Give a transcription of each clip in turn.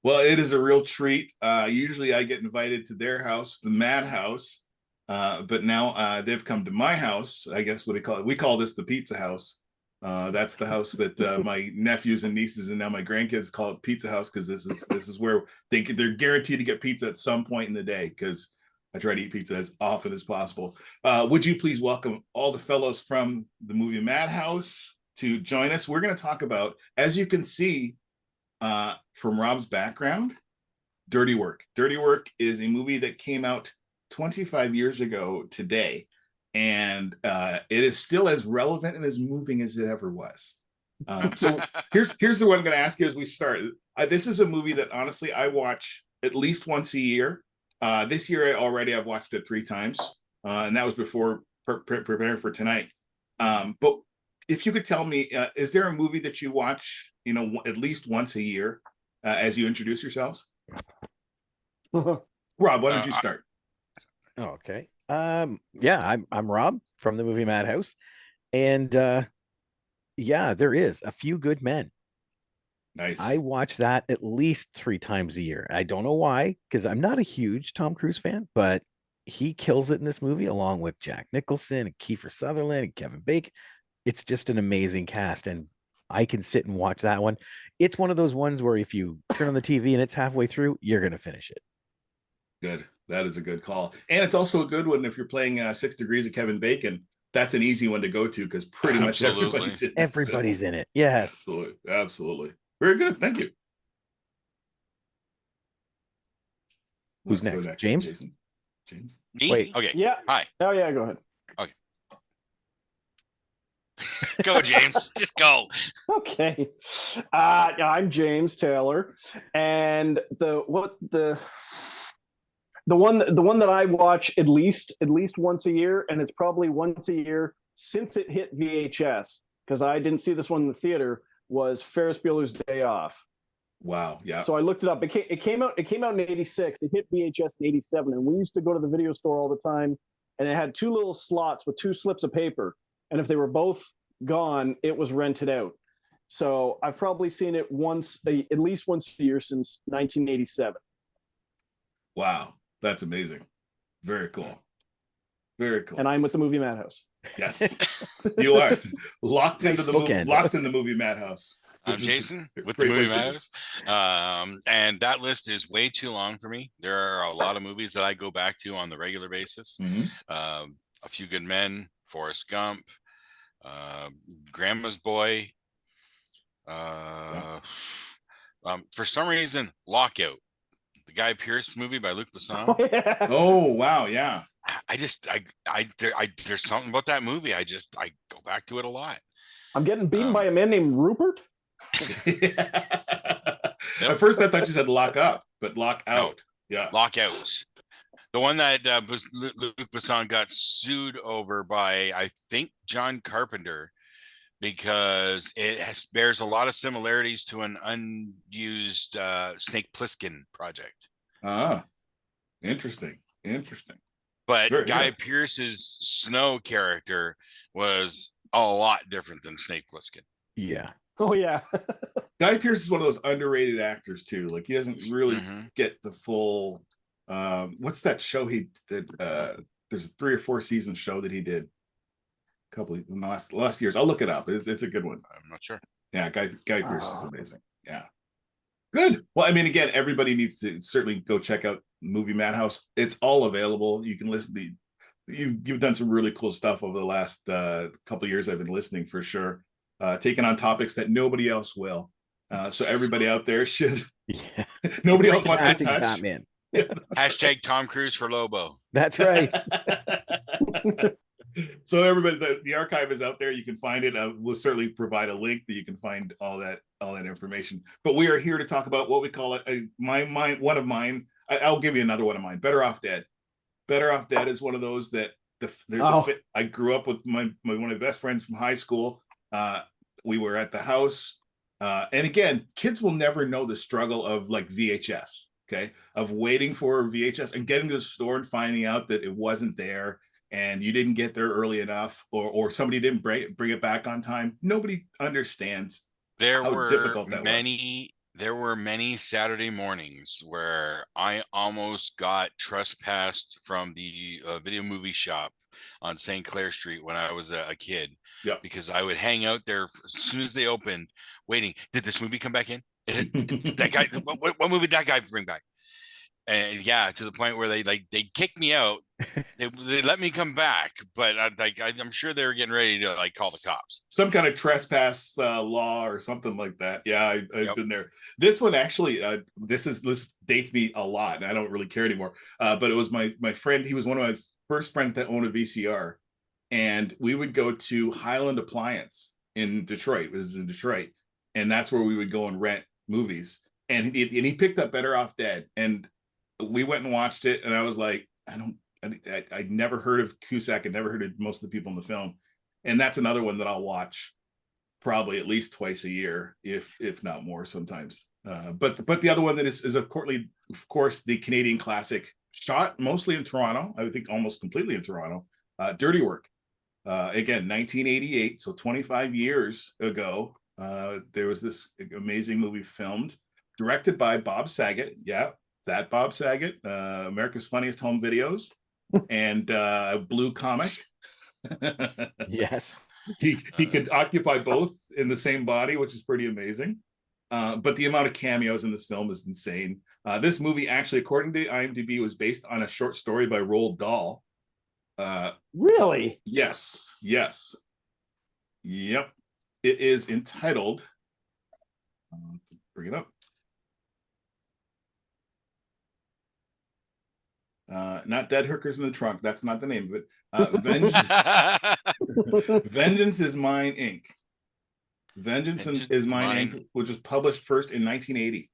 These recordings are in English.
Well, it is a real treat. Usually I get invited to their house, the Madhouse. But now they've come to my house. I guess what we call it. We call this the Pizza House. That's the house that my nephews and nieces and now my grandkids call it Pizza House because this is where they're guaranteed to get pizza at some point in the day because I try to eat pizza as often as possible. Would you please welcome all the fellows from the Movie Madhouse to join us? We're going to talk about, as you can see from Rob's background, Dirty Work. Dirty Work is a movie that came out 25 years ago today, and it is still as relevant and as moving as it ever was. So here's the one I'm going to ask you as we start. This is a movie that honestly I watch at least once a year. This year I've watched it 3 times, and that was before preparing for tonight. But if you could tell me, is there a movie that you watch, at least once a year as you introduce yourselves? Rob, why don't you start? Okay. Yeah, I'm Rob from the Movie Madhouse, and yeah, there is A Few Good Men. Nice. I watch that at least 3 times a year. I don't know why, because I'm not a huge Tom Cruise fan, but he kills it in this movie along with Jack Nicholson and Kiefer Sutherland and Kevin Bacon. It's just an amazing cast, and I can sit and watch that one. It's one of those ones where if you turn on the TV and it's halfway through, you're going to finish it. Good. That is a good call. And it's also a good one if you're playing 6 Degrees of Kevin Bacon. That's an easy one to go to because pretty much everybody's in it. Yes. Absolutely. Absolutely. Very good. Thank you. Who's next? James? James? Me? Wait. Okay. Yeah. Hi. Oh, yeah, go ahead. Okay. Go, James. Just go. Okay. I'm James Taylor, and the one that I watch at least once a year, and it's probably once a year since it hit VHS, because I didn't see this one in the theater, was Ferris Bueller's Day Off. Wow. Yeah. So I looked it up. It came out in 86. It hit VHS in 87, and we used to go to the video store all the time, and it had 2 little slots with 2 slips of paper, and if they were both gone, it was rented out. So I've probably seen it at least once a year since 1987. Wow. That's amazing. Very cool. Very cool. And I'm with the Movie Madhouse. Yes, you are locked into the Movie Madhouse. I'm Jason with the Movie Madhouse. And that list is way too long for me. There are a lot of movies that I go back to on the regular basis. Mm-hmm. A Few Good Men, Forrest Gump, Grandma's Boy. For some reason, Lockout, the Guy Pearce movie by Luc Besson. Oh, yeah. Oh wow, yeah. There's something about that movie. I go back to it a lot. I'm getting beaten by a man named Rupert. At first, I thought you said Lock Up, but Lock Out. No, yeah, Lock Out. The one that Luc Besson got sued over by, I think, John Carpenter, because it bears a lot of similarities to an unused Snake Plissken project. Ah, interesting. But Guy Pearce's Snow character was a lot different than Snake Plissken. Yeah. Oh yeah. Guy Pearce is one of those underrated actors too. Like he doesn't really get the full. What's that show he did? There's a 3 or 4 season show that he did. A couple of in the last years. I'll look it up. It's a good one. I'm not sure. Yeah, Guy Pearce is amazing. Yeah. Good. Well, I mean, again, everybody needs to certainly go check out Movie Madhouse. It's all available. You can listen to. You've done some really cool stuff over the last couple of years. I've been listening for sure, taking on topics that nobody else will. So everybody out there should. Yeah. Nobody else wants to touch Batman. Hashtag Tom Cruise for Lobo. That's right. So everybody, the archive is out there. You can find it. We'll certainly provide a link that you can find all that information. But we are here to talk about what we call it. One of mine. I'll give you another one of mine. Better Off Dead. Better Off Dead is one of those that I grew up with one of my best friends from high school. We were at the house, and again, kids will never know the struggle of like VHS. Okay, of waiting for VHS and getting to the store and finding out that it wasn't there. And you didn't get there early enough, or somebody didn't bring it back on time. Nobody understands. There were There were many Saturday mornings where I almost got trespassed from the video movie shop on St. Clair Street when I was a kid. Yep. Because I would hang out there as soon as they opened, waiting. Did this movie come back in? That guy, what movie did that guy bring back? And yeah, to the point where they kicked me out. They let me come back, but I'm sure they were getting ready to like call the cops. Some kind of trespass law or something like that. Yeah, I've been there. This one actually, this dates me a lot, and I don't really care anymore. But it was my friend. He was one of my first friends that owned a VCR, and we would go to Highland Appliance in Detroit. It was in Detroit, and that's where we would go and rent movies. And he picked up Better Off Dead, and we went and watched it, and I was like, I'd never heard of Cusack. I'd never heard of most of the people in the film. And that's another one that I'll watch probably at least twice a year, if not more sometimes. But the other one that is of course, the Canadian classic, shot mostly in Toronto. I would think almost completely in Toronto. Dirty Work. Again, 1988, so 25 years ago, there was this amazing movie filmed, directed by Bob Saget. Yeah, that Bob Saget, America's Funniest Home Videos, and Blue Comic. Yes. He could occupy both in the same body, which is pretty amazing. But the amount of cameos in this film is insane. This movie actually, according to IMDb, was based on a short story by Roald Dahl. Really? Yes. Yep. It is entitled, bring it up. Not Dead Hookers in the Trunk. That's not the name of it. Vengeance is Mine, Inc. Vengeance is Mine, Inc., which was published first in 1980.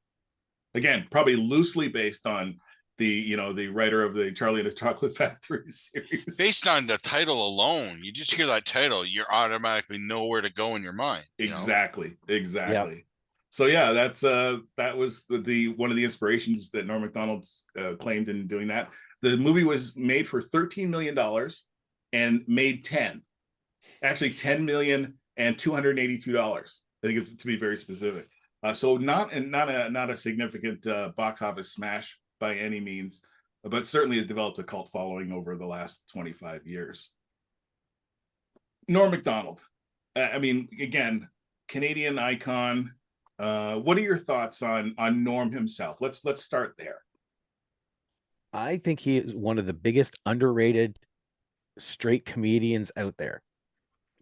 Again, probably loosely based on the writer of the Charlie and the Chocolate Factory series. Based on the title alone, you just hear that title, you automatically know where to go in your mind. Exactly. Yep. So yeah, that was the one of the inspirations that Norm Macdonald claimed in doing that. The movie was made for $13 million and made 10. Actually, $10,282,000. I think it's, to be very specific. So not a significant box office smash by any means, but certainly has developed a cult following over the last 25 years. Norm Macdonald. I mean, again, Canadian icon. What are your thoughts on Norm himself? Let's start there. I think he is one of the biggest underrated straight comedians out there,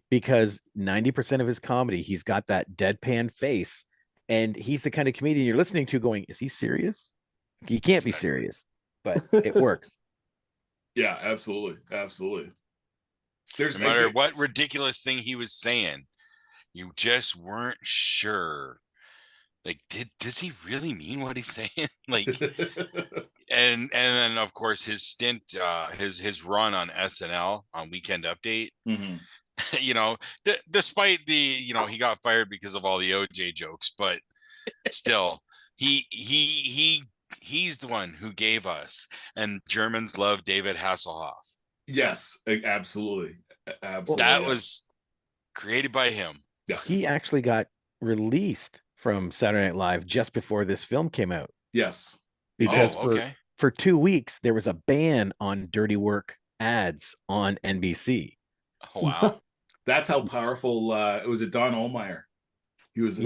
because 90% of his comedy, he's got that deadpan face, and he's the kind of comedian you're listening to going, is he serious? He can't be serious, but it works. Yeah, absolutely. No matter what ridiculous thing he was saying, you just weren't sure. Like, does he really mean what he's saying? Like, and then of course his stint, his run on SNL on Weekend Update. Mm-hmm. Despite he got fired because of all the OJ jokes, but still, he's the one who gave us, and Germans love David Hasselhoff. Yes, absolutely. That was created by him. Yeah. He actually got released from Saturday Night Live just before this film came out. Yes. Because for 2 weeks, there was a ban on Dirty Work ads on NBC. Oh, wow. That's how powerful it was. Don Ohlmeyer. He was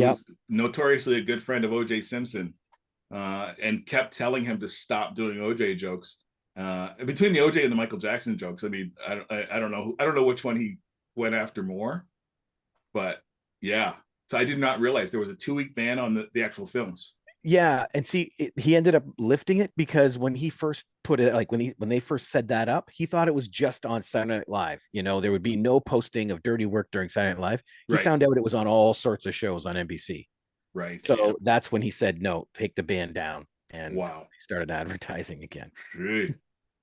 notoriously a good friend of OJ Simpson, and kept telling him to stop doing OJ jokes. Between the OJ and the Michael Jackson jokes, I mean, I don't know which one he went after more, but yeah. So I did not realize there was a 2-week ban on the actual films. Yeah, and see, he ended up lifting it because when he first put it, like when they first set that up, he thought it was just on Saturday Night Live. There would be no posting of Dirty Work during Saturday Night Live. He found out it was on all sorts of shows on NBC. Right. So that's when he said, no, take the ban down. And wow, he started advertising again. Great.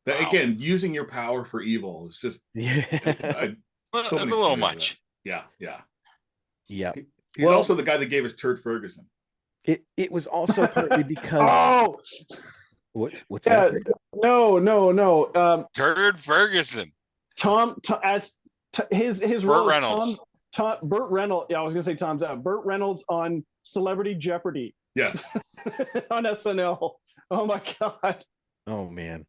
Again, using your power for evil is just that's a little much. Yeah. Yeah. He's also the guy that gave us Turd Ferguson. It was also partly because what's that? No. Turd Ferguson. His Burt role. Reynolds. Burt Reynolds. Yeah, I was gonna say Tom's out. Burt Reynolds on Celebrity Jeopardy. Yes. on SNL. Oh my god. Oh man.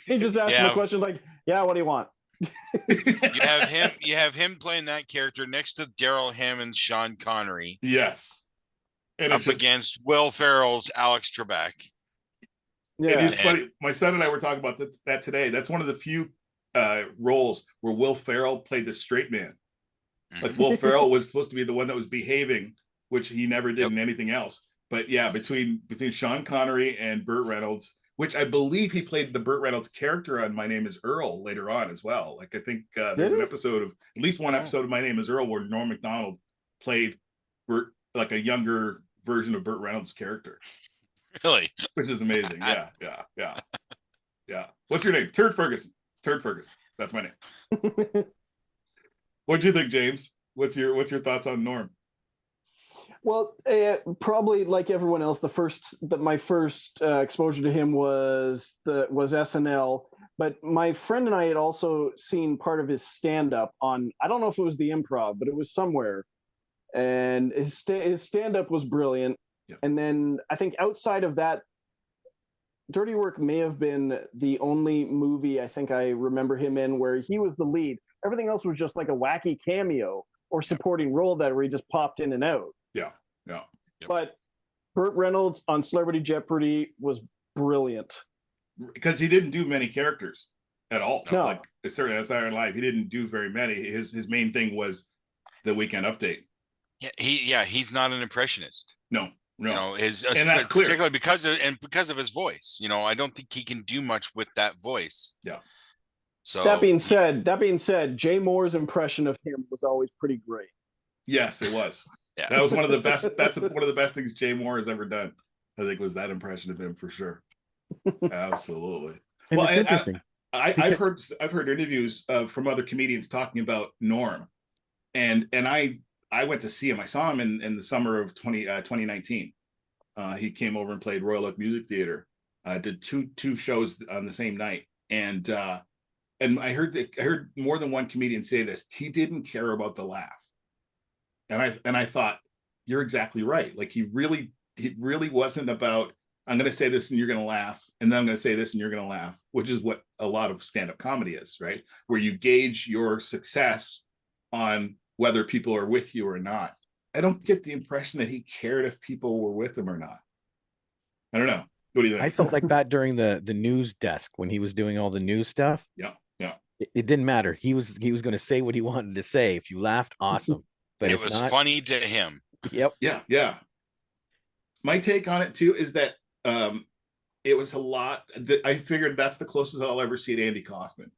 He just asked him a question like, "Yeah, what do you want?" You have him playing that character next to Daryl Hammond's Sean Connery. Yes. And up against Will Ferrell's Alex Trebek. Yeah. And it's funny. My son and I were talking about that today. That's one of the few roles where Will Ferrell played the straight man. Like Will Ferrell was supposed to be the one that was behaving, which he never did in anything else. But yeah, between Sean Connery and Burt Reynolds, which I believe he played the Burt Reynolds character on My Name is Earl later on as well. Like I think there's an episode of at least one episode of My Name is Earl where Norm Macdonald played Burt, like a younger version of Burt Reynolds' character. Really? Which is amazing. Yeah. What's your name? Turd Ferguson. It's Turd Ferguson. That's my name. What do you think, James? What's your thoughts on Norm? Well, probably like everyone else, my first exposure to him was SNL. But my friend and I had also seen part of his stand-up on, I don't know if it was the Improv, but it was somewhere. And his stand-up was brilliant. Yeah. And then I think outside of that, Dirty Work may have been the only movie I think I remember him in where he was the lead. Everything else was just like a wacky cameo or supporting role that where he just popped in and out. Yeah. But Burt Reynolds on Celebrity Jeopardy was brilliant. Because he didn't do many characters at all. No. Like certainly on Saturday Night Live, he didn't do very many. His main thing was the Weekend Update. He's not an impressionist. No. And that's clear. Particularly because of his voice. I don't think he can do much with that voice. Yeah. So that being said, Jay Moore's impression of him was always pretty great. Yes, it was. Yeah. That was one of the best. That's one of the best things Jay Moore has ever done. I think was that impression of him for sure. Absolutely. And it's interesting. I've heard interviews from other comedians talking about Norm, and I went to see him. I saw him in the summer of 2019. He came over and played Royal Oak Music Theater. Did two shows on the same night, and I heard more than one comedian say this. He didn't care about the laugh. And I thought, you're exactly right. Like he really wasn't about, I'm going to say this and you're going to laugh, and then I'm going to say this and you're going to laugh, which is what a lot of stand-up comedy is, right? Where you gauge your success on whether people are with you or not. I don't get the impression that he cared if people were with him or not. I don't know. What do you think? I felt like that during the news desk when he was doing all the news stuff. Yeah. It didn't matter. He was going to say what he wanted to say. If you laughed, awesome. But it was funny to him. Yep. Yeah. My take on it too is that it was a lot that I figured that's the closest I'll ever see to Andy Kaufman.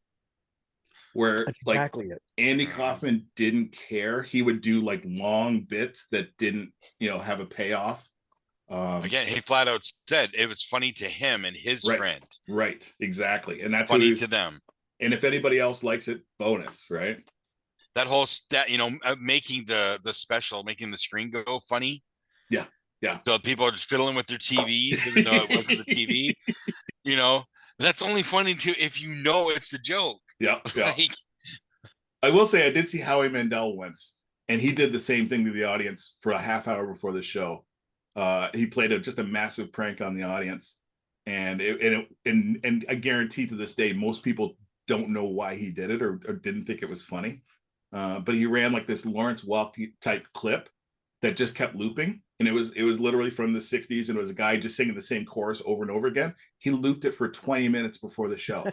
Where that's exactly it. Andy Kaufman didn't care. He would do like long bits that didn't, have a payoff. Again, he flat out said it was funny to him and his friend. Right, exactly. And that's funny to them. And if anybody else likes it, bonus, right? That whole making the special, making the screen go funny. Yeah. So people are just fiddling with their TVs, even though it wasn't the TV. That's only funny if you know it's a joke. Yeah. Like, I will say I did see Howie Mandel once, and he did the same thing to the audience for a half hour before the show. He played just a massive prank on the audience, and I guarantee to this day most people don't know why he did it or didn't think it was funny. But he ran like this Lawrence Welk type clip that just kept looping, and it was literally from the 60s, and it was a guy just singing the same chorus over and over again. He looped it for 20 minutes before the show.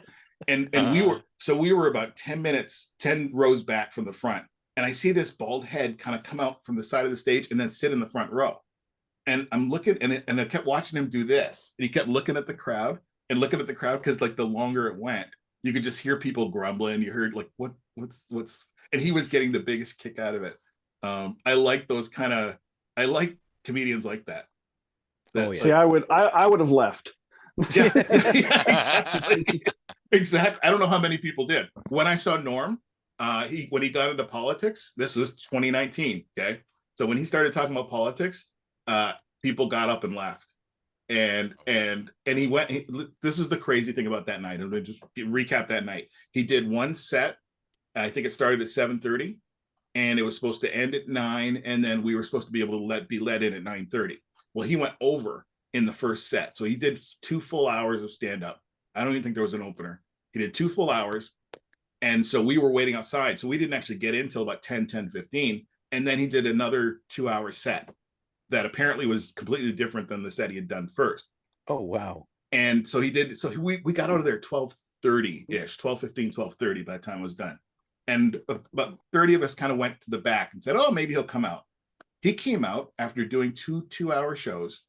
And we were about 10 rows back from the front, and I see this bald head kind of come out from the side of the stage and then sit in the front row. And I'm looking, and I kept watching him do this, and he kept looking at the crowd because like the longer it went, you could just hear people grumbling. You heard like what's, and he was getting the biggest kick out of it. I like those I like comedians like that. See, I would have left. Yeah, exactly. I don't know how many people did. When I saw Norm, when he got into politics, this was 2019. Okay, so when he started talking about politics, people got up and left. And he went. This is the crazy thing about that night. I'm going to just recap that night. He did one set. I think it started at 7:30, and it was supposed to end at 9, and then we were supposed to be able to be let in at 9:30. Well, he went over in the first set. So he did 2 full hours of stand-up. I don't even think there was an opener. He did 2 full hours. And so we were waiting outside. So we didn't actually get in until about 10:15. And then he did another 2-hour set that apparently was completely different than the set he had done first. Oh, wow. And so we got out of there 12:30-ish, 12:15, 12:30 by the time it was done. And about 30 of us kind of went to the back and said, oh, maybe he'll come out. He came out after doing 2-hour shows,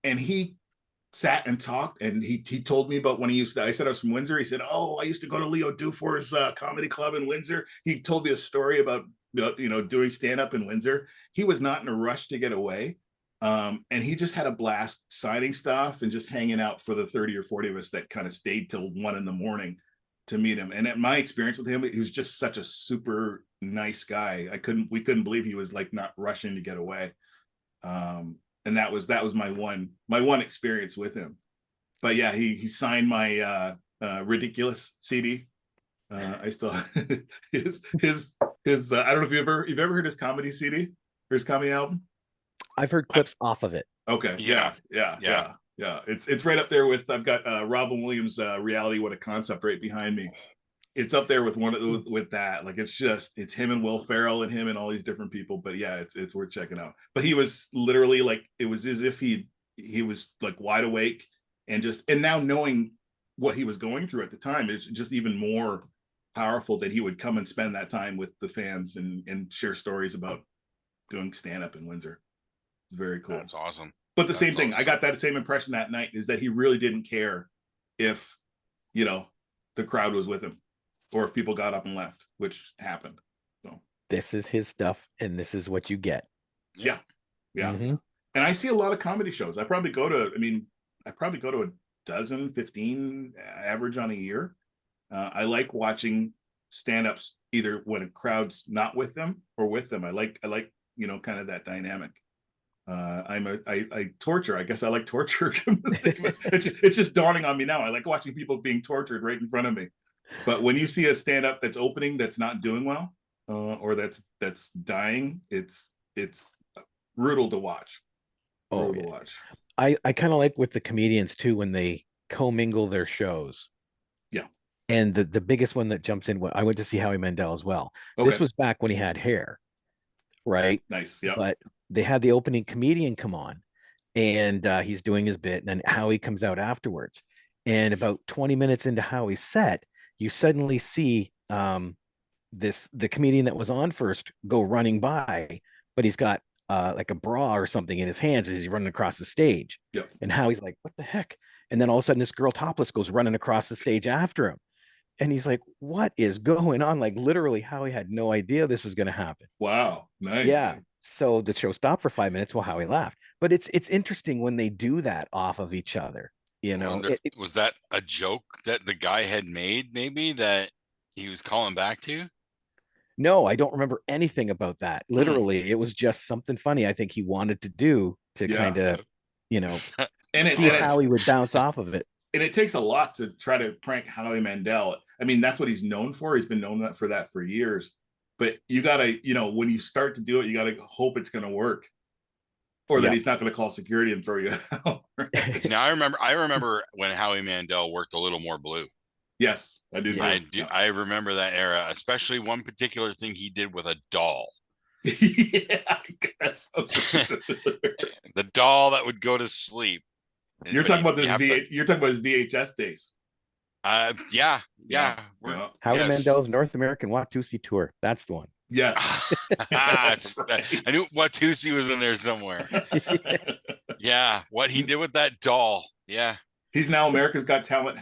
and he sat and talked, and he told me about when he used to, I said I was from Windsor. He said, oh, I used to go to Leo Dufour's comedy club in Windsor. He told me a story about doing stand-up in Windsor. He was not in a rush to get away. And he just had a blast signing stuff and just hanging out for the 30 or 40 of us that kind of stayed till 1 a.m. to meet him. And at my experience with him, he was just such a super nice guy. We couldn't believe he was like not rushing to get away. And that was my one experience with him. But yeah, he signed my Ridiculous CD. I still his I don't know if you've ever heard his comedy CD or his comedy album. I've heard clips off of it. Okay. Yeah. It's right up there with, I've got Robin Williams' Reality What a Concept right behind me. It's up there with with that. Like it's him and Will Ferrell and him and all these different people. But yeah, it's worth checking out. But he was literally like, it was as if he was like wide awake and now knowing what he was going through at the time, it's just even more powerful that he would come and spend that time with the fans and share stories about doing stand-up in Windsor. It's very cool. That's awesome. But the same thing, I got that same impression that night, is that he really didn't care if, the crowd was with him or if people got up and left, which happened. So this is his stuff, and this is what you get. Yeah. Mm-hmm. And I see a lot of comedy shows. I probably go to a dozen, 15 average on a year. I like watching stand-ups either when a crowd's not with them or with them. I like kind of that dynamic. I torture. I guess I like torture. It's just dawning on me now. I like watching people being tortured right in front of me. But when you see a stand-up that's opening that's not doing well, or that's dying, it's brutal to watch. To watch. I kind of like with the comedians too when they commingle their shows. Yeah. And the biggest one that jumps in, I went to see Howie Mandel as well. Okay. This was back when he had hair, right? Nice. Yeah. But they had the opening comedian come on, and he's doing his bit, and then Howie comes out afterwards. And about 20 minutes into Howie's set, you suddenly see the comedian that was on first go running by, but he's got like a bra or something in his hands as he's running across the stage. Yep. And Howie's like, what the heck? And then all of a sudden this girl topless goes running across the stage after him. And he's like, what is going on? Like literally Howie had no idea this was going to happen. Wow. Nice. Yeah. So the show stopped for 5 minutes while Howie laughed. But it's interesting when they do that off of each other. Was that a joke that the guy had made, maybe, that he was calling back to? No, I don't remember anything about that. Literally, it was just something funny I think he wanted to do to kind of, see how he would bounce off of it. And it takes a lot to try to prank Howie Mandel. I mean, that's what he's known for. He's been known for that for years. But you got to, when you start to do it, you got to hope it's going to work. Or that he's not going to call security and throw you out. Right? Now, I remember when Howie Mandel worked A Little More Blue. Yes, I do. I remember that era, especially one particular thing he did with a doll. Yeah, that's so the doll that would go to sleep. You're talking about you're talking about his VHS days. Yeah. Howie Mandel's North American Watusi tour. That's the one. Yes. Right. I knew Watusi was in there somewhere. Yeah, what he did with that doll. Yeah. He's now America's Got Talent,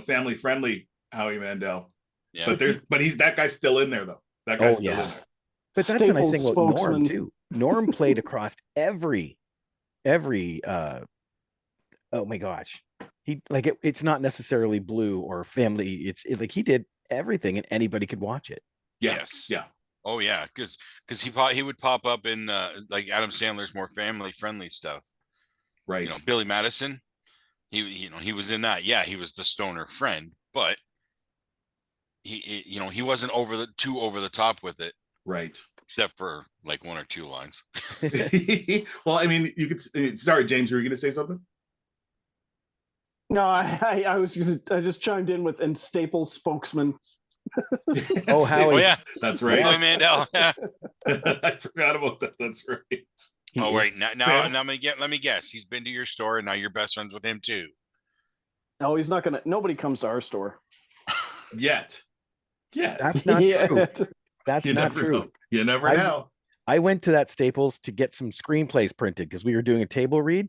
family friendly Howie Mandel. Yeah. But he's that guy's still in there though. That guy's still in there. But that's the nice thing about Norm too. Norm played across every oh my gosh. He it's not necessarily Blue or Family. It's like he did everything and anybody could watch it. Yes. Yeah. Oh yeah, because he would pop up in like Adam Sandler's more family friendly stuff. Right. Billy Madison. He was in that. Yeah, he was the stoner friend, but he wasn't too over the top with it. Right. except for like one or two lines. Well, I mean, you could. Sorry, James, were you going to say something? No, I just chimed in with and Staples spokesman. Oh, Howie. Oh yeah, That's right. Howie Mandel. Yeah. I forgot about that. That's right. Oh wait, is- now let me guess. He's been to your store, and now you're best friends with him too. No, he's not gonna. Nobody comes to our store. Yet. That's not true. That's You not never true. know. You never know. I went to that Staples to get some screenplays printed because we were doing a table read.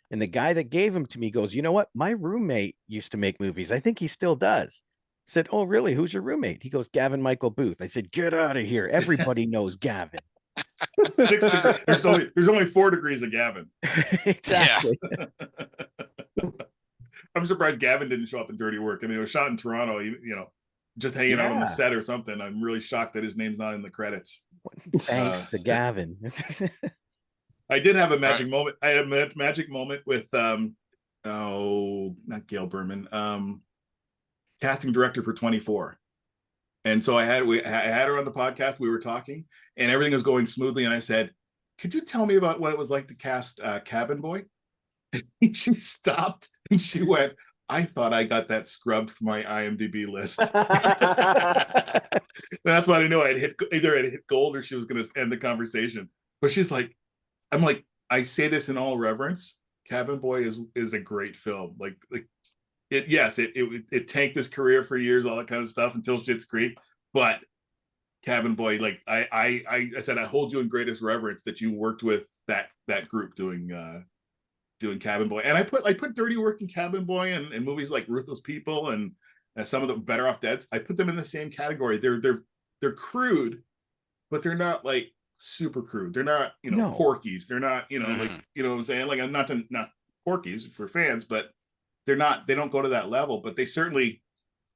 And the guy that gave them to me goes, you know what? My roommate used to make movies. I think he still does. I said, oh, really? Who's your roommate? He goes, Gavin Michael Booth. I said, get out of here. Everybody knows Gavin. 6 degrees. There's only 4 degrees of Gavin. Exactly. I'm surprised Gavin didn't show up in Dirty Work. I mean, it was shot in Toronto, just hanging out on the Yeah. set or something. I'm really shocked that his name's not in the credits. Thanks to Gavin. I did have a magic moment. I had a magic moment with not Gail Berman, casting director for 24. And so I had her on the podcast. We were talking, and everything was going smoothly. And I said, "Could you tell me about what it was like to cast Cabin Boy?" She stopped and she went, "I thought I got that scrubbed from my IMDb list." That's why I knew I'd hit gold or she was going to end the conversation. But she's like, I'm like, I say this in all reverence. Cabin Boy is a great film. Like it tanked his career for years, all that kind of stuff until Schitt's Creek. But Cabin Boy, like I said, I hold you in greatest reverence that you worked with that group doing Cabin Boy. And I put Dirty Work and Cabin Boy and movies like Ruthless People and some of the Better Off Deads. I put them in the same category. They're crude, but they're not like super crude. They're not, No. Porkies. They're not, like, what I'm saying? Like, I'm not Porkies for fans, but they don't go to that level, but they certainly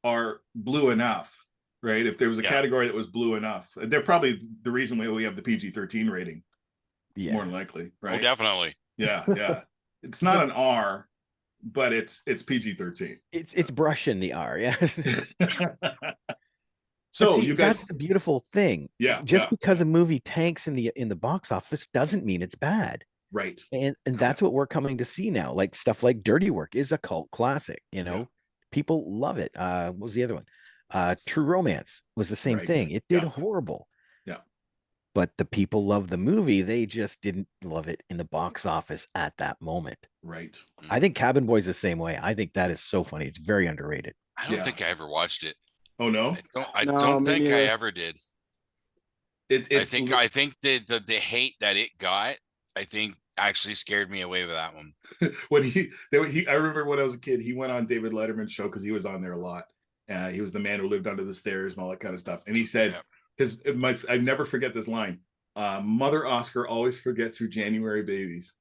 are blue enough, right? If there was a category that was blue enough, they're probably the reason why we have the PG-13 rating. Yeah. More than likely, right? Oh, definitely. Yeah. It's not an R, but it's PG-13. It's brushing the R, yeah. So see, you guys, that's the beautiful thing. Yeah, Just yeah. because a movie tanks in the box office doesn't mean it's bad. right? And that's what we're coming to see now. Like stuff like Dirty Work is a cult classic. Yeah. People love it. What was the other one? True Romance was the same Right. thing. It did Yeah. horrible. Yeah. But the people love the movie. They just didn't love it in the box office at that moment. Right. I think Cabin Boy's the same way. I think that is so funny. It's very underrated. I don't Yeah. think I ever watched it. Oh no, I No, don't me think I neither. ever did. I I think the hate that it got, I think actually scared me away with that one. when I remember when I was a kid, he went on David Letterman's show because he was on there a lot. He was the man who lived under the stairs and all that kind of stuff. And he said, I never forget this line. Mother Oscar always forgets her January babies.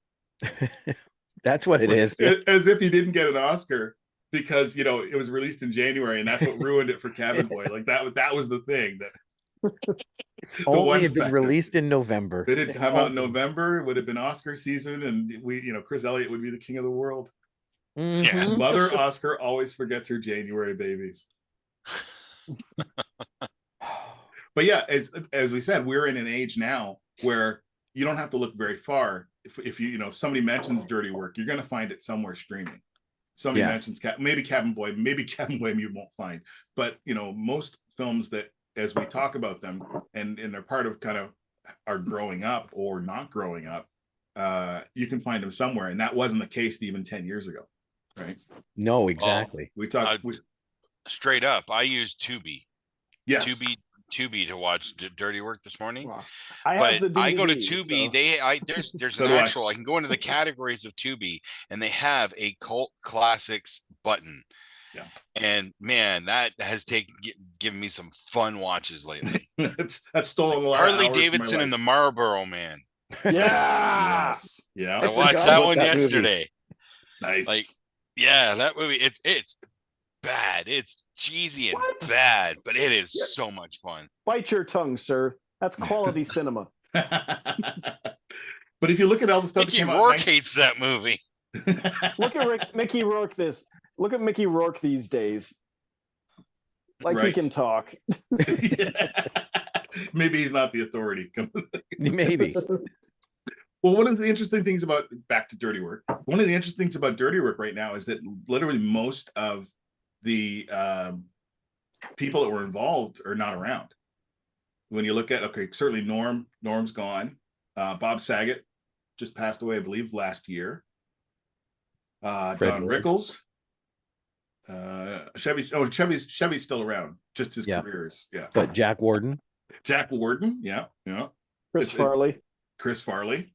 That's what it is. As if he didn't get an Oscar because it was released in January and that's what ruined it for Cabin Boy. Like that was the thing that If only one it had been factor. released in November. It had come out in November. It would have been Oscar season, and Chris Elliott would be the king of the world. Mhm. Mother Oscar always forgets her January babies. But yeah, as we said, we're in an age now where you don't have to look very far. If if somebody mentions Dirty Work, you're going to find it somewhere streaming. Somebody mentions maybe Cabin Boy you won't find. But most films that, as we talk about them, and they're part of kind of our growing up or not growing up, you can find them somewhere, and that wasn't the case even 10 years ago, right? No, exactly. We talked Straight up, I used Tubi. yes. Tubi to watch Dirty Work this morning. Wow. But I go to DVD, Tubi. so- There's So an do I. actual. I can go into the categories of Tubi, and they have a cult classics button. Yeah. And man, that has given me some fun watches lately. that's stolen a lot. Harley of hours Davidson from and my the Marlboro Man. Yeah. yes. Yeah. I watched forgot that about one that movie. yesterday. Nice. Like, yeah, that movie. It's bad. It's cheesy and What? bad, but it is so much fun. Bite your tongue, sir. That's quality cinema. But if you look at all the stuff Mickey that came Rourke out, hates that movie. Look at Mickey Rourke. Look at Mickey Rourke these days. Like he Right. can talk. Maybe he's not the authority. Maybe. Well, one of the interesting things about back to Dirty Work, one of the interesting things about Dirty Work right now is that literally most of the people that were involved are not around. When you look at, okay, certainly Norm's gone. Bob Saget just passed away, I believe, last year. Don Rickles. Chevy's still around, just his careers. Yeah. But Jack Warden. Yeah. Chris Farley. Chris Farley.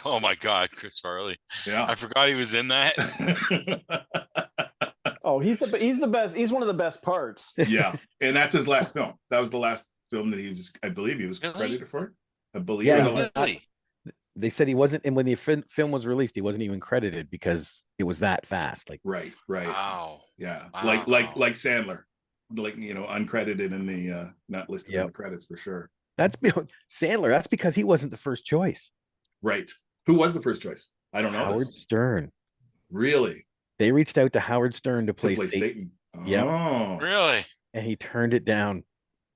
Oh my God, Chris Farley. Yeah. I forgot he was in that. Oh, he's the best. He's one of the best parts. Yeah. And that's his last film. That was the last film that I believe he was credited for. I believe. Yeah, they said he wasn't, and when the film was released, he wasn't even credited because it was that fast. Like, right. Wow. Yeah. Wow. Like Sandler, uncredited in the not listed in the credits for sure. That's Sandler. That's because he wasn't the first choice. Right. Who was the first choice? I don't know. Howard Stern. Really? They reached out to Howard Stern to play Satan. Oh, really? And he turned it down.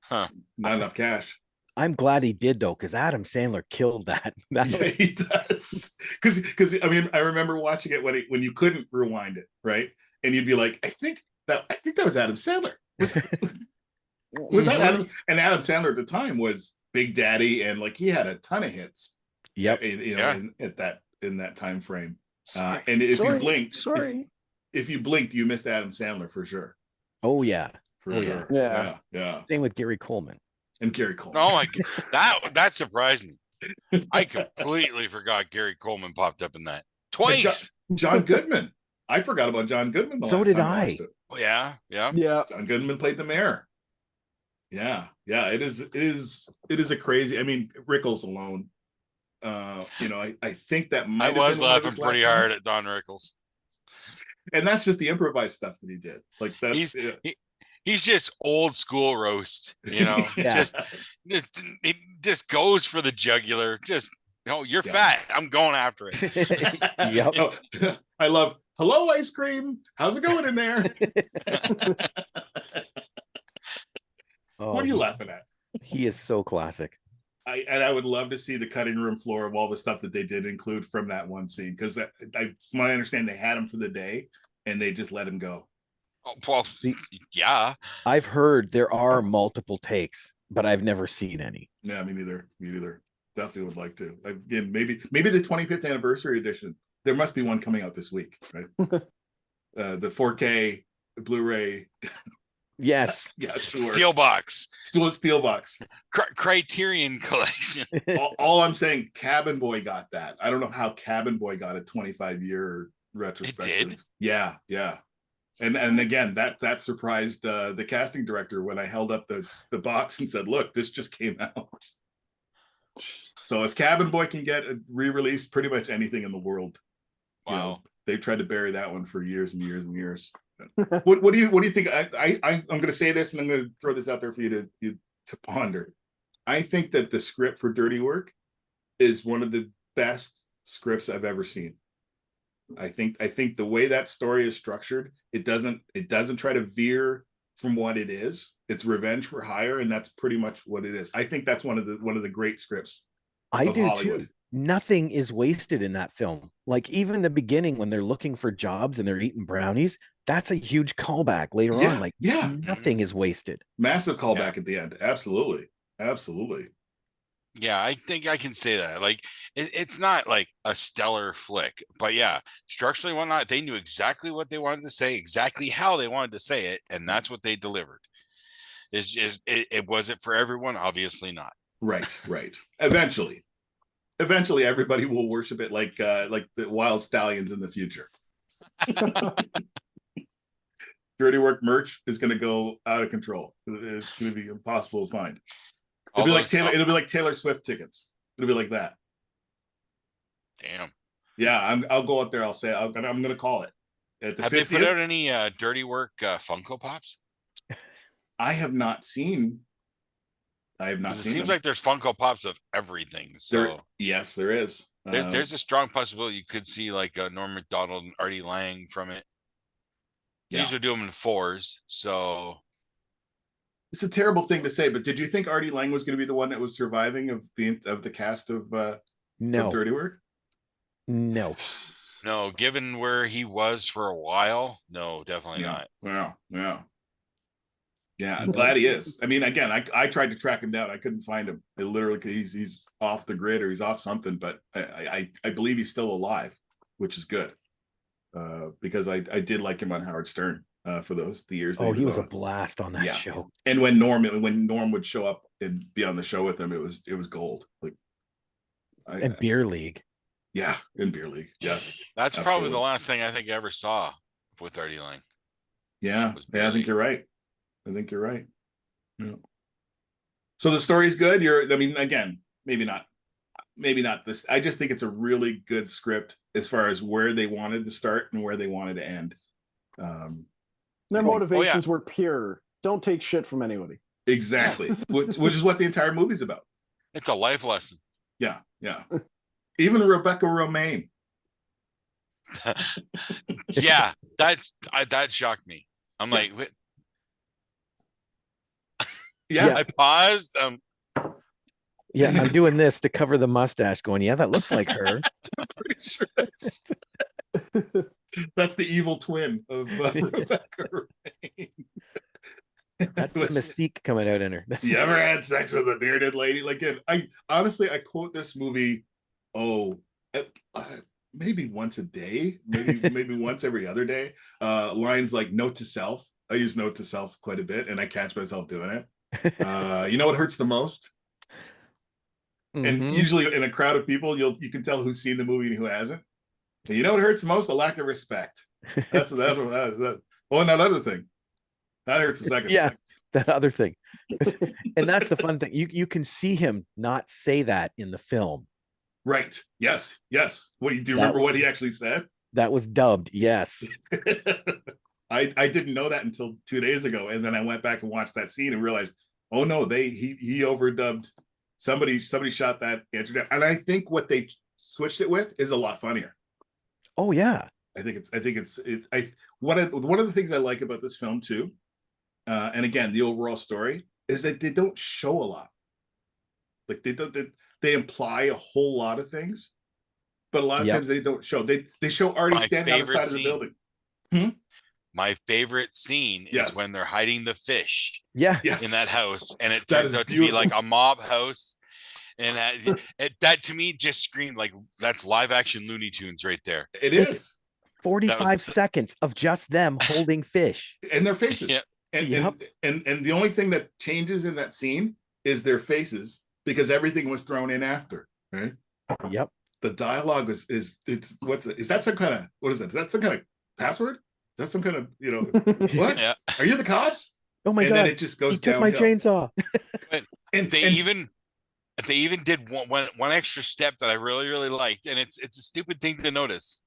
Huh? Not enough cash. I'm glad he did though, because Adam Sandler killed that. Yeah, he does. Because I mean, I remember watching it when you couldn't rewind it, right? And you'd be like, I think that was Adam Sandler. Was that Adam? And Adam Sandler at the time was Big Daddy, and like he had a ton of hits. Yep. In that time frame. And if you blinked, if you blinked, you missed Adam Sandler for sure. Oh yeah. For sure. Yeah. Same with Gary Coleman. And Gary Coleman. Oh my God, that surprised me. I completely forgot Gary Coleman popped up in that twice. John Goodman. I forgot about John Goodman. So did I. Yeah. John Goodman played the mayor. Yeah. It is a crazy. I mean, Rickles alone. I think that I was laughing pretty hard at Don Rickles, and that's just the improvised stuff that he did. Like that's he's just old school roast, It just goes for the jugular. Just you're fat. I'm going after it. Yep. Oh, I love hello ice cream. How's it going in there? What are you laughing at? He is so classic. I would love to see the cutting room floor of all the stuff that they did include from that one scene, because from what I understand, they had him for the day and they just let him go. Oh, well, yeah. I've heard there are multiple takes, but I've never seen any. Yeah, me neither. Definitely would like to. Again, maybe the 25th anniversary edition. There must be one coming out this week, right? The 4K Blu-ray. Yes. Yeah, sure. Steelbox. Steelbox. Criterion Collection. all I'm saying, Cabin Boy got that. I don't know how Cabin Boy got a 25-year retrospective. It did? Yeah. And again, that surprised the casting director when I held up the box and said, "Look, this just came out." So if Cabin Boy can get a re-release, pretty much anything in the world. Wow. They've tried to bury that one for years and years and years. What do you think? I'm going to say this, and I'm going to throw this out there for you to ponder. I think that the script for Dirty Work is one of the best scripts I've ever seen. I think the way that story is structured, it doesn't try to veer from what it is. It's revenge for hire, and that's pretty much what it is. I think that's one of the great scripts. I do Hollywood. too. Nothing is wasted in that film. Like even the beginning when they're looking for jobs and they're eating brownies, that's a huge callback later on. Like nothing is wasted. Massive callback at the end. Absolutely. Yeah, I think I can say that. Like it's not like a stellar flick, but yeah, structurally whatnot, they knew exactly what they wanted to say, exactly how they wanted to say it, and that's what they delivered. It's just it wasn't for everyone, obviously not. Right. Eventually everybody will worship it like the Wild Stallions in the future. Dirty Work merch is going to go out of control. It's going to be impossible to find. It'll be like Taylor Swift tickets. It'll be like that. Damn. Yeah, I'll go out there. I'll say I'm going to call it. Have they put out any Dirty Work Funko Pops? I have not seen. It seems like there's Funko Pops of everything. So yes, there is. There's a strong possibility you could see like Norm Macdonald and Artie Lange from it. They usually do them in 4s, so it's a terrible thing to say, but did you think Artie Lange was going to be the one that was surviving of the cast of No, Dirty Work? no. No, given where he was for a while, no, definitely not. Yeah, I'm glad he is. I mean, again, I tried to track him down. I couldn't find him. I literally, he's off the grid or he's off something, but I believe he's still alive, which is good. Because I did like him on Howard Stern for the years. Oh, he was a on. blast on that show. And when Norm would show up and be on the show with him, it was gold. Like, And Beer League. Yeah, in Beer League. Yes. That's Absolutely. probably the last thing I think I ever saw with Artie Lange. Yeah, I think you're right. Yeah. So the story's good. I mean, again, maybe not this. I just think it's a really good script as far as where they wanted to start and where they wanted to end. Their motivations were pure. Don't take shit from anybody. Exactly. which is what the entire movie's about. It's a life lesson. Yeah. Even Rebecca Romaine. Yeah, that shocked me. I'm like, wait. Yeah. I paused. Yeah, I'm doing this to cover the mustache, going, yeah, that looks like her. I'm pretty sure that's the evil twin of Rebecca Romaine. That's the mystique coming out in her. You ever had sex with a bearded lady? Like, I honestly, I quote this movie, maybe once a day, maybe once every other day. Lines like "note to self." I use "note to self" quite a bit, and I catch myself doing it. You know what hurts the most? And usually in a crowd of people, you can tell who's seen the movie and who hasn't. And you know what hurts the most? A lack of respect. That's that. Oh, and that other thing. That hurts a second. Yeah, that other thing. And that's the fun thing. You can see him not say that in the film. Right. Yes. Do you remember what he actually said? That was dubbed. Yes. I didn't know that until 2 days ago, and then I went back and watched that scene and realized, oh no, he overdubbed. Somebody shot that answer down, and I think what they switched it with is a lot funnier. Oh yeah. One of the things I like about this film too, and again, the overall story is that they don't show a lot. Like they imply a whole lot of things, but a lot of times they don't show. They show Artie standing on the side of the building. My favorite scene is when they're hiding the fish in that house, and it turns out to be like a mob house. And that to me just screamed like that's live action Looney Tunes right there. It's 45 seconds of just them holding fish and their faces. Yeah. And the only thing that changes in that scene is their faces, because everything was thrown in after. Right? Yep. The dialogue is that some kind of, what is that? Is that some kind of password? Is that some kind of, what? Yeah. Are you the cops? Oh my God. Then it just goes downhill. He took my chainsaw. and they even did one extra step that I really, really liked. And it's a stupid thing to notice.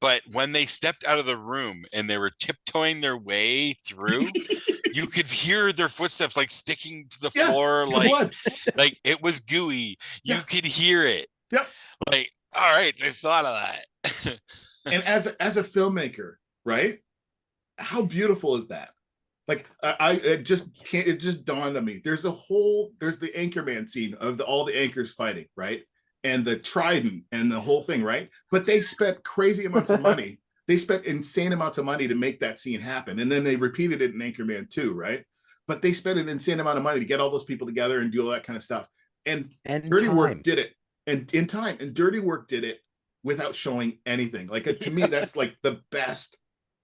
But when they stepped out of the room and they were tiptoeing their way through, you could hear their footsteps like sticking to the floor, like it was gooey. You could hear it. Yep. Like, all right, they thought of that. And as a filmmaker, right? How beautiful is that? Like it just dawned on me. There's the Anchorman scene of all the anchors fighting, right? And the trident and the whole thing, right? But they spent crazy amounts of money. They spent insane amounts of money to make that scene happen. And then they repeated it in Anchorman 2, right? But they spent an insane amount of money to get all those people together and do all that kind of stuff. And Dirty Work did it. And in time. And Dirty Work did it without showing anything. Like to me, that's like the best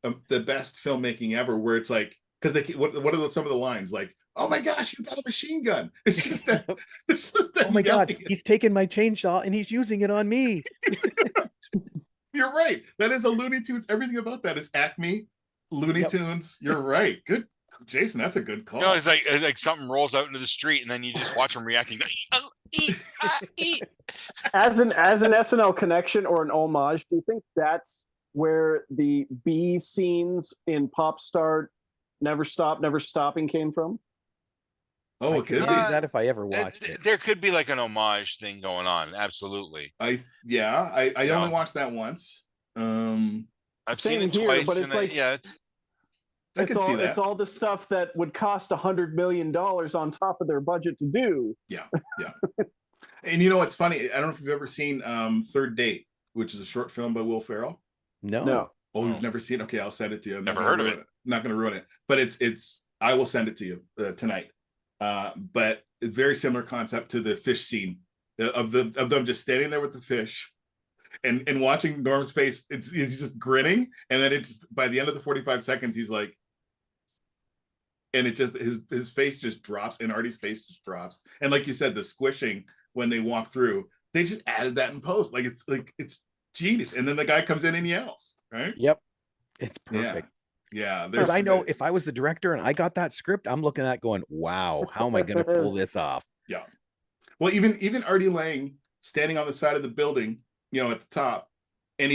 filmmaking ever, where it's like, because what are some of the lines like? Oh my gosh, you got a machine gun! It's just that. Oh my God, he's taking my chainsaw and he's using it on me. You're right. That is a Looney Tunes. Everything about that is Acme Looney Tunes. You're right. Good, Jason. That's a good call. It's like something rolls out into the street and then you just watch them reacting. As an SNL connection or an homage, do you think that's where the B scenes in Pop Star Never Stop, Never Stopping came from? Oh, it could be that if I ever watched it. There could be like an homage thing going on. Absolutely. I only watched that once. I've seen it twice. But it's like, I can see that. It's all the stuff that would cost $100 million on top of their budget to do. Yeah. And you know what's funny? I don't know if you've ever seen Third Date, which is a short film by Will Ferrell. No. Oh, you've never seen it? Okay, I'll send it to you. Never heard of it. Not going to ruin it, but it's. I will send it to you tonight. But it's very similar concept to the fish scene of them just standing there with the fish, and watching Norm's face. He's just grinning, and then it just by the end of the 45 seconds, he's like, and it just his face just drops, and Artie's face just drops, and like you said, the squishing when they walk through, they just added that in post. Like it's genius, and then the guy comes in and yells, right? Yep, it's perfect. Yeah, because I know if I was the director and I got that script, I'm looking at going, wow, how am I going to pull this off? Yeah. Well, even Artie Lange standing on the side of the building, at the top, and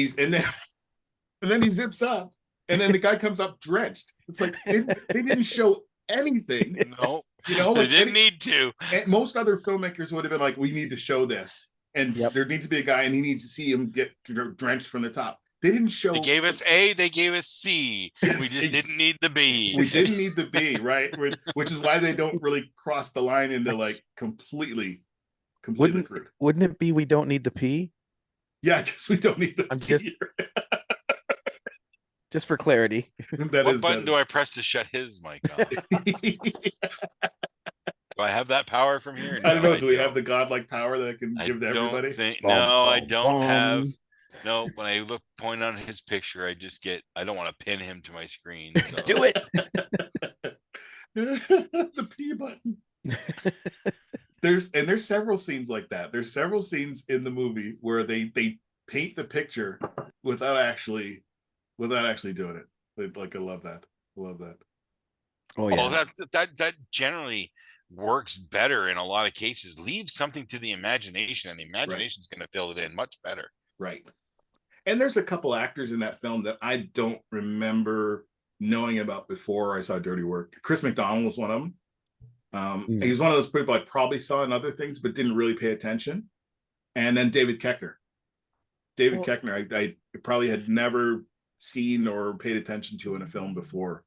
then he zips up, and then the guy comes up drenched. It's like they didn't show anything. No, like they didn't need to. Most other filmmakers would have been like, we need to show this, and there needs to be a guy, and he needs to see him get drenched from the top. They didn't show. They gave us A, they gave us C. We just didn't need the B. We didn't need the B, right? Which is why they don't really cross the line into like completely crude. Wouldn't it be we don't need the P? Yeah, I guess we don't need the P. Just for clarity. What button do I press to shut his mic off? Do I have that power from here? No, I don't know. Do we have the godlike power that I can give to everybody? I don't have. No, when I point on his picture, I don't want to pin him to my screen. So. Do it. The P button. There's several scenes like that. There's several scenes in the movie where they paint the picture without actually doing it. Like I love that. Oh yeah. That generally works better in a lot of cases. Leave something to the imagination, and the imagination's going to fill it in much better. Right. And there's a couple actors in that film that I don't remember knowing about before I saw Dirty Work. Chris McDonald was one of them. He's one of those people I probably saw in other things, but didn't really pay attention. And then David Koechner. I probably had never seen or paid attention to in a film before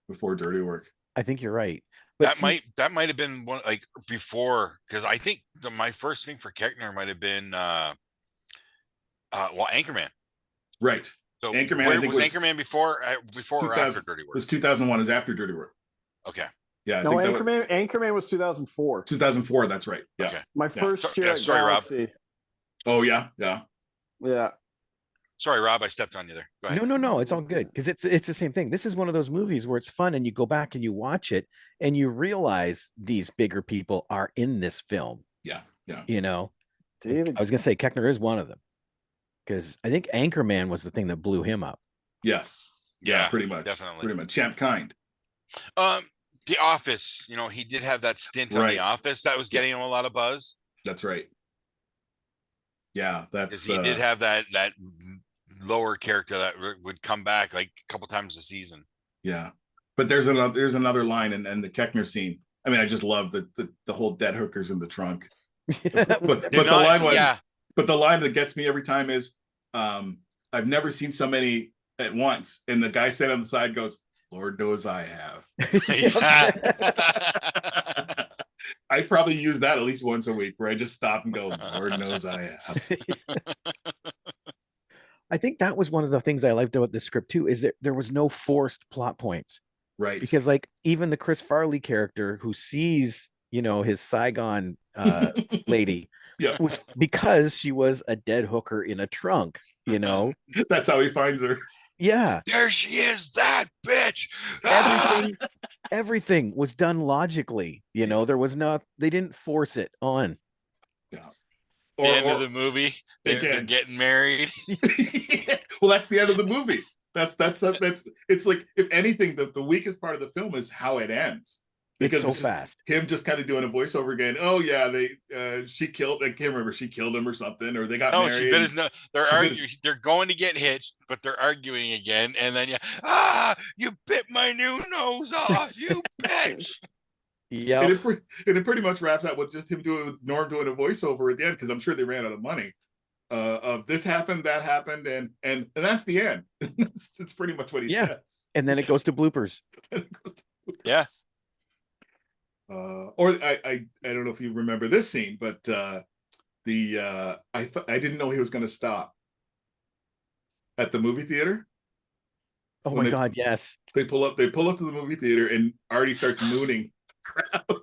Dirty Work. I think you're right. But that might have been one like before, because I think my first thing for Koechner might have been Anchorman. Right. So Anchorman was Anchorman before or after Dirty Work? It was 2001. It was after Dirty Work. Okay. Yeah. Anchorman was 2004. 2004. That's right. Yeah. Okay. My first year. Sorry, Galaxy. Rob. Oh yeah. Sorry, Rob. I stepped on you there. Go ahead. No. It's all good because it's the same thing. This is one of those movies where it's fun, and you go back and you watch it, and you realize these bigger people are in this film. Yeah. David. I was gonna say Koechner is one of them, because I think Anchorman was the thing that blew him up. Yes. Yeah, pretty much. Definitely. Pretty much. Champ Kind. The Office. He did have that stint on The Office that was getting him a lot of buzz. That's right. Yeah, that's he did have that lower character that would come back like a couple times a season. Yeah, but there's another line and the Koechner scene. I mean, I just love the whole dead hookers in the trunk. but the line that gets me every time is, I've never seen so many at once. And the guy sitting on the side goes, "Lord knows I have." I probably use that at least once a week, where I just stop and go, "Lord knows I have." I think that was one of the things I liked about the script too, is that there was no forced plot points. Right. Because like even the Chris Farley character who sees, his Saigon lady was because she was a dead hooker in a trunk, That's how he finds her. Yeah. There she is, that bitch. Everything was done logically. There was they didn't force it on. Yeah. The end of the movie, they're getting married. Well, that's the end of the movie. That's it's like, if anything, the weakest part of the film is how it ends. Because it's so fast. Him just kind of doing a voiceover again. Oh yeah, she killed. I can't remember. She killed him or something, or they got married. She bit his nose. They're arguing. They're going to get hitched, but they're arguing again. And then you bit my new nose off, you bitch. Yeah. And it pretty much wraps up with just Norm doing a voiceover at the end, because I'm sure they ran out of money. of this happened, that happened, and that's the end. that's pretty much what he says. And then it goes to bloopers. Yeah. Or I don't know if you remember this scene, but I didn't know he was going to stop at the movie theater. Oh my God, yes. They pull up to the movie theater, and Artie starts mooning the crowd.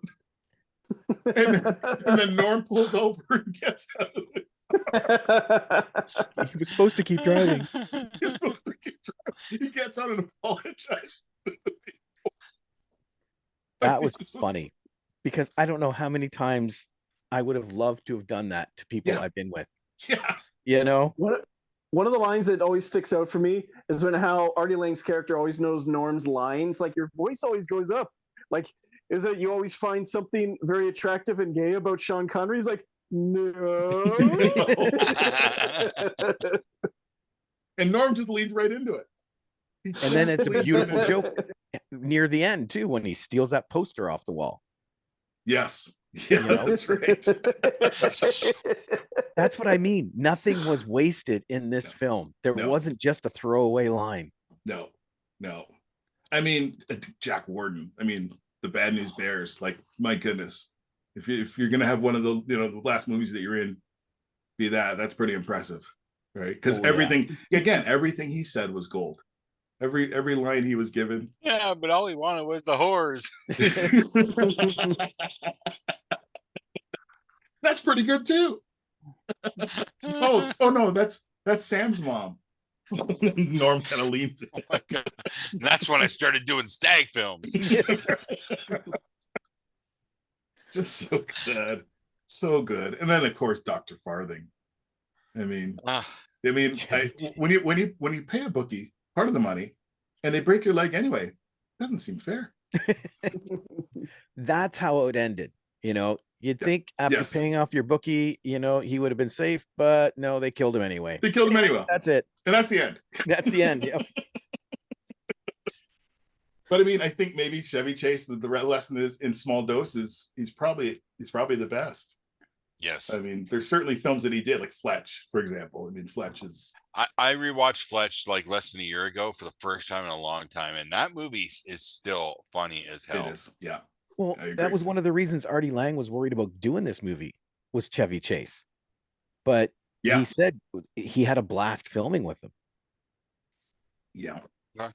and then Norm pulls over and gets out of it. He was supposed to keep driving. He's supposed to keep driving. He gets out and apologizes. That was funny, because I don't know how many times I would have loved to have done that to people I've been with. Yeah. You know? One of the lines that always sticks out for me is when how Artie Lange's character always knows Norm's lines. Like, your voice always goes up. Like, is it you always find something very attractive and gay about Sean Connery? He's like, no. And Norm just leads right into it. And then it's a beautiful joke near the end too, when he steals that poster off the wall. Yes. Yeah, that's right. That's what I mean. Nothing was wasted in this film. There wasn't just a throwaway line. No. I mean, Jack Warden. I mean, the Bad News Bears. Like, my goodness, if you're gonna have one of the the last movies that you're in be that's pretty impressive, right? Because everything he said was gold. Every line he was given. Yeah, but all he wanted was the whores. That's pretty good too. Oh no, that's Sam's mom. Norm kind of leans in. Oh my God. And that's when I started doing stag films. Just so good. And then of course Dr. Farthing. I mean, when you pay a bookie part of the money and they break your leg anyway, it doesn't seem fair. That's how it ended. You'd think after paying off your bookie, he would have been safe, but no, they killed him anyway. That's it. And that's the end. That's the end. Yep. But I mean, I think maybe Chevy Chase, the lesson is in small doses, he's probably the best. Yes. I mean, there's certainly films that he did, like Fletch, for example. I mean, Fletch is... I rewatched Fletch like less than a year ago for the first time in a long time, and that movie is still funny as hell. It is, yeah. Well, that was one of the reasons Artie Lange was worried about doing this movie, was Chevy Chase. But he said he had a blast filming with him. Yeah. I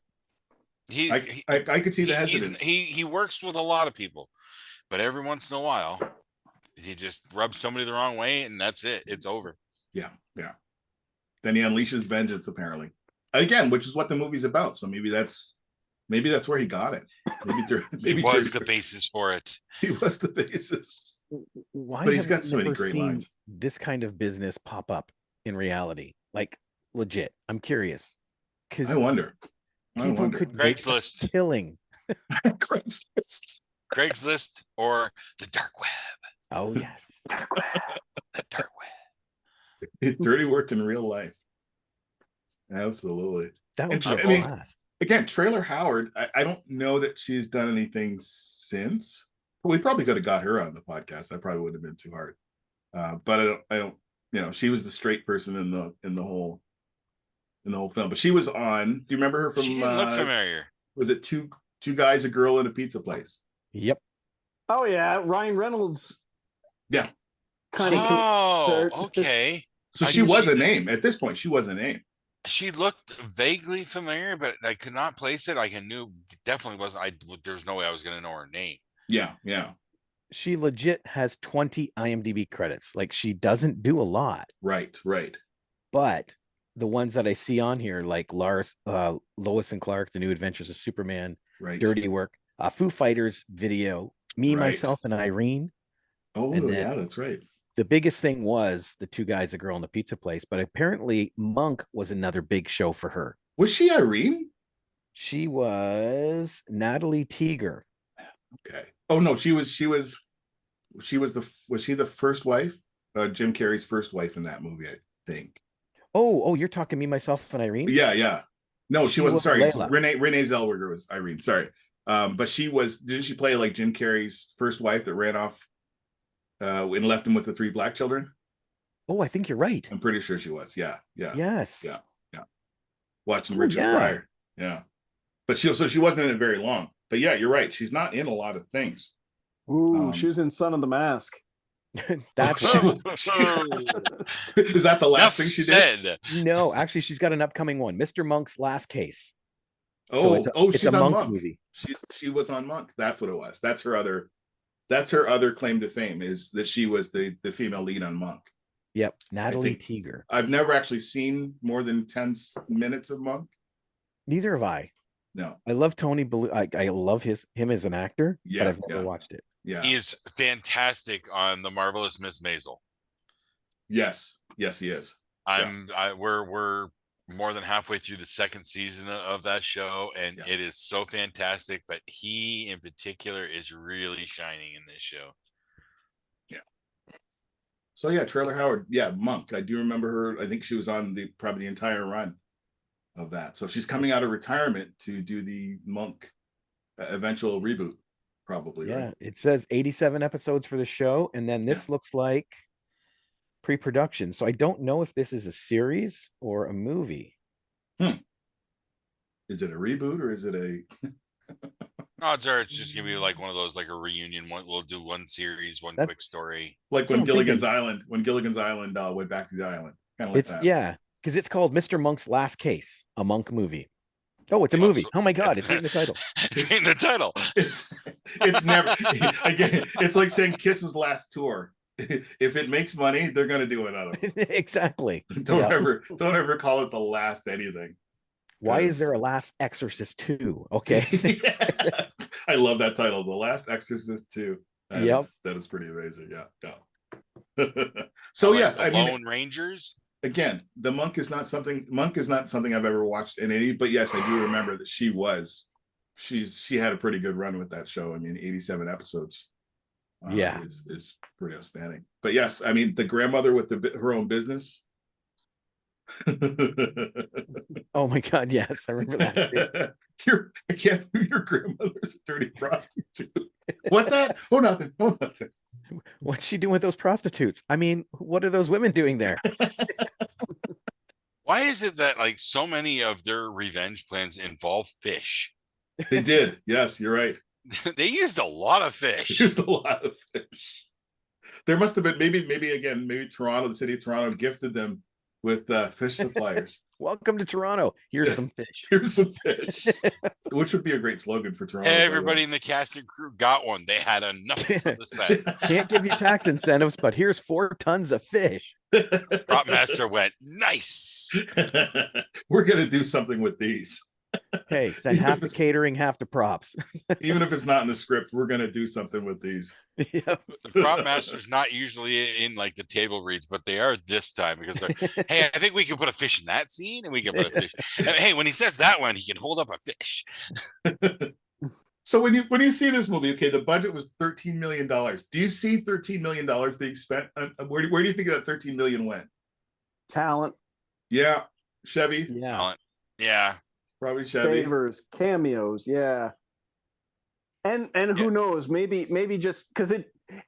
could see the hesitance. He works with a lot of people, but every once in a while, he just rubs somebody the wrong way, and that's it. It's over. Yeah. Then he unleashes vengeance, apparently. Again, which is what the movie's about. So maybe that's where he got it. Maybe he was the basis for it. He was the basis. Why? But he's got so many great lines. This kind of business pop up in reality, like legit. I'm curious. I wonder. People could Craigslist killing. Craigslist or the dark web. Oh yes, dark web. The dark web. Dirty work in real life. Absolutely. That would be a blast. Again, Traylor Howard, I don't know that she's done anything since. We probably could have got her on the podcast. That probably would have been too hard. But I don't. She was the straight person in the whole film. But she was on. Do you remember her from? She didn't look familiar. Was it two guys, a girl, and a pizza place? Yep. Oh yeah, Ryan Reynolds. Yeah. Okay. So she was a name at this point. She was a name. She looked vaguely familiar, but I could not place it. I knew definitely wasn't. There's no way I was going to know her name. Yeah. She legit has 20 IMDb credits. Like, she doesn't do a lot. Right. But the ones that I see on here, like Lois and Clark, The New Adventures of Superman, right. Dirty Work, Foo Fighters video, Me, Myself, and Irene. Oh, yeah, that's right. The biggest thing was the two guys, a girl, in the pizza place. But apparently Monk was another big show for her. Was she Irene? She was Natalie Teeger. Okay. Oh no, was she the first wife? Jim Carrey's first wife in that movie, I think. Oh, you're talking Me, Myself, and Irene? Yeah. No, she wasn't. Sorry, Layla. Renee Zellweger was Irene. Sorry, but didn't she play like Jim Carrey's first wife that ran off and left him with the 3 black children? Oh, I think you're right. I'm pretty sure she was. Yeah. Yes. Yeah. Watching Oh, Richard yeah. Pryor. Yeah. But she wasn't in it very long. But yeah, you're right. She's not in a lot of things. Ooh, she was in Son of the Mask. That's She why. is that the last Enough thing she did? said. No, actually, she's got an upcoming one, Mr. Monk's Last Case. Oh, it's she's a on Monk Monk. movie. She was on Monk. That's what it was. That's her other claim to fame, is that she was the female lead on Monk. Yep, Natalie think- Teeger. I've never actually seen more than 10 minutes of Monk. Neither have I. No. I love Tony Ballou. I love him as an actor, Yeah, but I've never yeah. watched it. Yeah. He is fantastic on The Marvelous Miss Maisel. Yes, he is. We're more than halfway through the second season of that show, and it is so fantastic. But he, in particular, is really shining in this show. Yeah. So yeah, Traylor Howard. Yeah, Monk. I do remember her. I think she was on probably the entire run of that. So she's coming out of retirement to do the Monk eventual reboot, probably. Yeah, Right? it says 87 episodes for the show, and then this looks like pre-production. So I don't know if this is a series or a movie. Is it a reboot or is it a? Odds are it's just gonna be like one of those, like a reunion. We'll do one series, quick story. Like That's when what I'm Gilligan's thinking. Island, went back to the island, kind of like It's that. because it's called Mr. Monk's Last Case, a Monk movie. Oh, it's a Oh, movie. so- Oh my God, it's in the title. It's in the title. It's never again. It's like saying Kiss's last tour. If it makes money, they're going to do another one. Exactly. Don't Yeah. ever call it the last anything. Why is 'Cause- there a Last Exorcist 2? Okay. I love that title, The Last Exorcist 2. Yep. That is pretty amazing. Yeah. So Like yes, the I mean, Lone Rangers. again, the Monk is not something I've ever watched in any, but yes, I do remember that she had a pretty good run with that show. I mean, 87 episodes. Yeah. is pretty outstanding. But yes, I mean, the grandmother with her own business. Oh my God, yes, I remember that. Your grandmother's a dirty prostitute. What's that? Oh, nothing. What's she doing with those prostitutes? I mean, what are those women doing there? Why is it that like so many of their revenge plans involve fish? They did. Yes, you're right. They used a lot of fish. There's a lot of fish. There must have been maybe Toronto, the city of Toronto, gifted them with fish suppliers. Welcome to Toronto. Here's some fish. Here's some fish, which would be a great slogan for Toronto. by the way. Everybody in the cast and crew got one. They had enough for the set. Can't give you tax incentives, but here's 4 tons of fish. Prop master went, nice. We're gonna do something with these. Okay, send half to catering, half to props. Even if it's not in the script, we're gonna do something with these. Yep. The prop master's not usually in like the table reads, but they are this time because they're, hey, I think we can put a fish in that scene, and we can put a fish. And, hey, when he says that one, he can hold up a fish. So when you see this movie, okay, the budget was $13 million. Do you see $13 million being spent? Where do you think that $13 million went? Talent, Yeah, Chevy, Yeah. Yeah. probably Chevy. favors, cameos, yeah. And who knows, maybe just because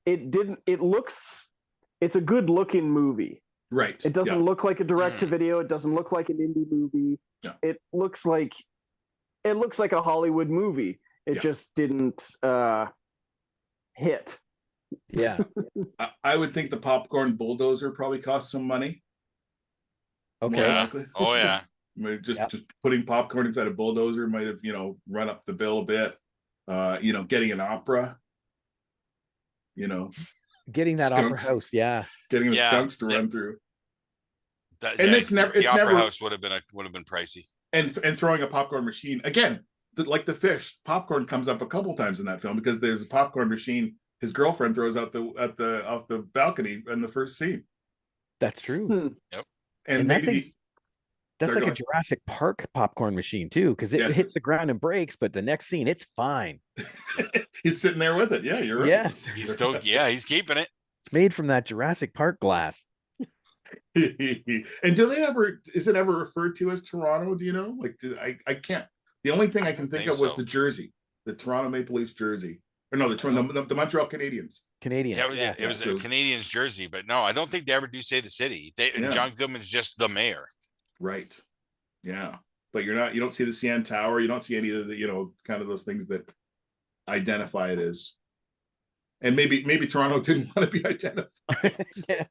it's a good looking movie. Right. It doesn't yeah. look like a direct to video. It doesn't look like an indie movie. Yeah. It looks like a Hollywood movie. It just didn't hit. Yeah. I would think the popcorn bulldozer probably cost some money. Okay. More Yeah. likely. Oh, yeah. Maybe just Yep. putting popcorn inside a bulldozer might have, run up the bill a bit. Getting an opera, Getting that opera Skunks. house. Yeah. getting the Yeah. skunks to run through, And it's never- the it's opera never- house would have been pricey. and throwing a popcorn machine again, like the fish. Popcorn comes up a couple times in that film because there's a popcorn machine his girlfriend throws out off the balcony in the first scene, That's true. and And that maybe thing's- That's Sorry, like go a ahead. Jurassic Park popcorn machine too, because it Yes. hits the ground and breaks, but the next scene, it's fine. he's sitting there with it. Yeah, you're right. Yes. He's still, he's keeping it. It's made from that Jurassic Park glass. And is it ever referred to as Toronto? Do you know? Like, I can't. The only thing I can think think of was so. the jersey, the Toronto Maple Leafs jersey, or no, the Montreal Canadiens. Canadians. Yeah, it was So- a Canadian's jersey, but no, I don't think they ever do say the city. And Yeah. John Goodman's just the mayor. Right. Yeah. But you don't see the CN Tower. You don't see any of the, kind of those things that identify it as. And maybe Toronto didn't want to be identified. Yeah.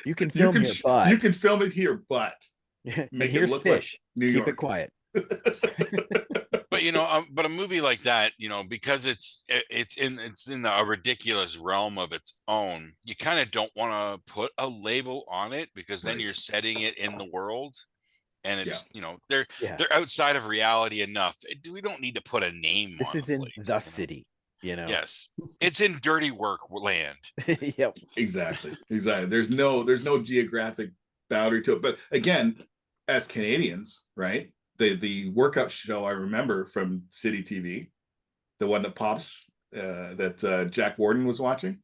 You can film here, you but can film it here, but and make it here's look like fish. New Keep York. it quiet. But but a movie like that, because it's in a ridiculous realm of its own, you kind of don't want to put a label on it, because then Right. you're setting it in the world, and it's they're Yeah. they're outside of reality enough. We don't need to put a name This on is the in place, the city, Yes, it's in dirty work land. Yep. Exactly. There's no geographic boundary to it. But again, as Canadians, right? The workout show I remember from City TV, the one that pops that Jack Warden was watching.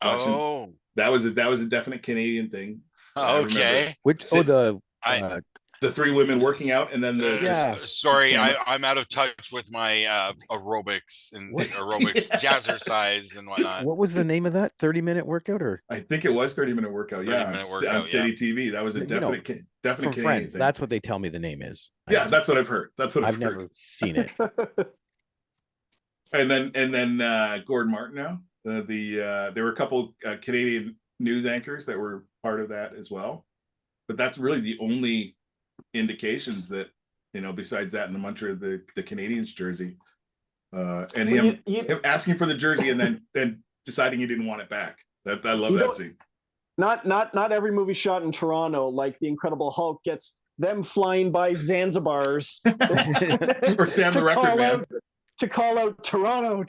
Oh, That was a definite Canadian thing. I remember okay. Which the three women working out, and then the Yeah. Sorry, camera. I'm out of touch with my aerobics and What? aerobics, jazzercise and whatnot. what was the name of that 30-minute workout? Or I think it was 30-minute workout. Yeah, 30-minute on workout, City TV. That was a definite from Canadian Friends? thing. That's what they tell me the name is. Yeah, that's what I've heard. That's what I've I've heard. never seen it. And then Gordon Martin now. There were a couple Canadian news anchors that were part of that as well. But that's really the only indications that, besides that in the mantra of the Canadians jersey. And him asking for the jersey and then deciding he didn't want it back. I love that scene. Not every movie shot in Toronto, like The Incredible Hulk, gets them flying by Zanzibars Or Sam the Record Man. to call out Toronto.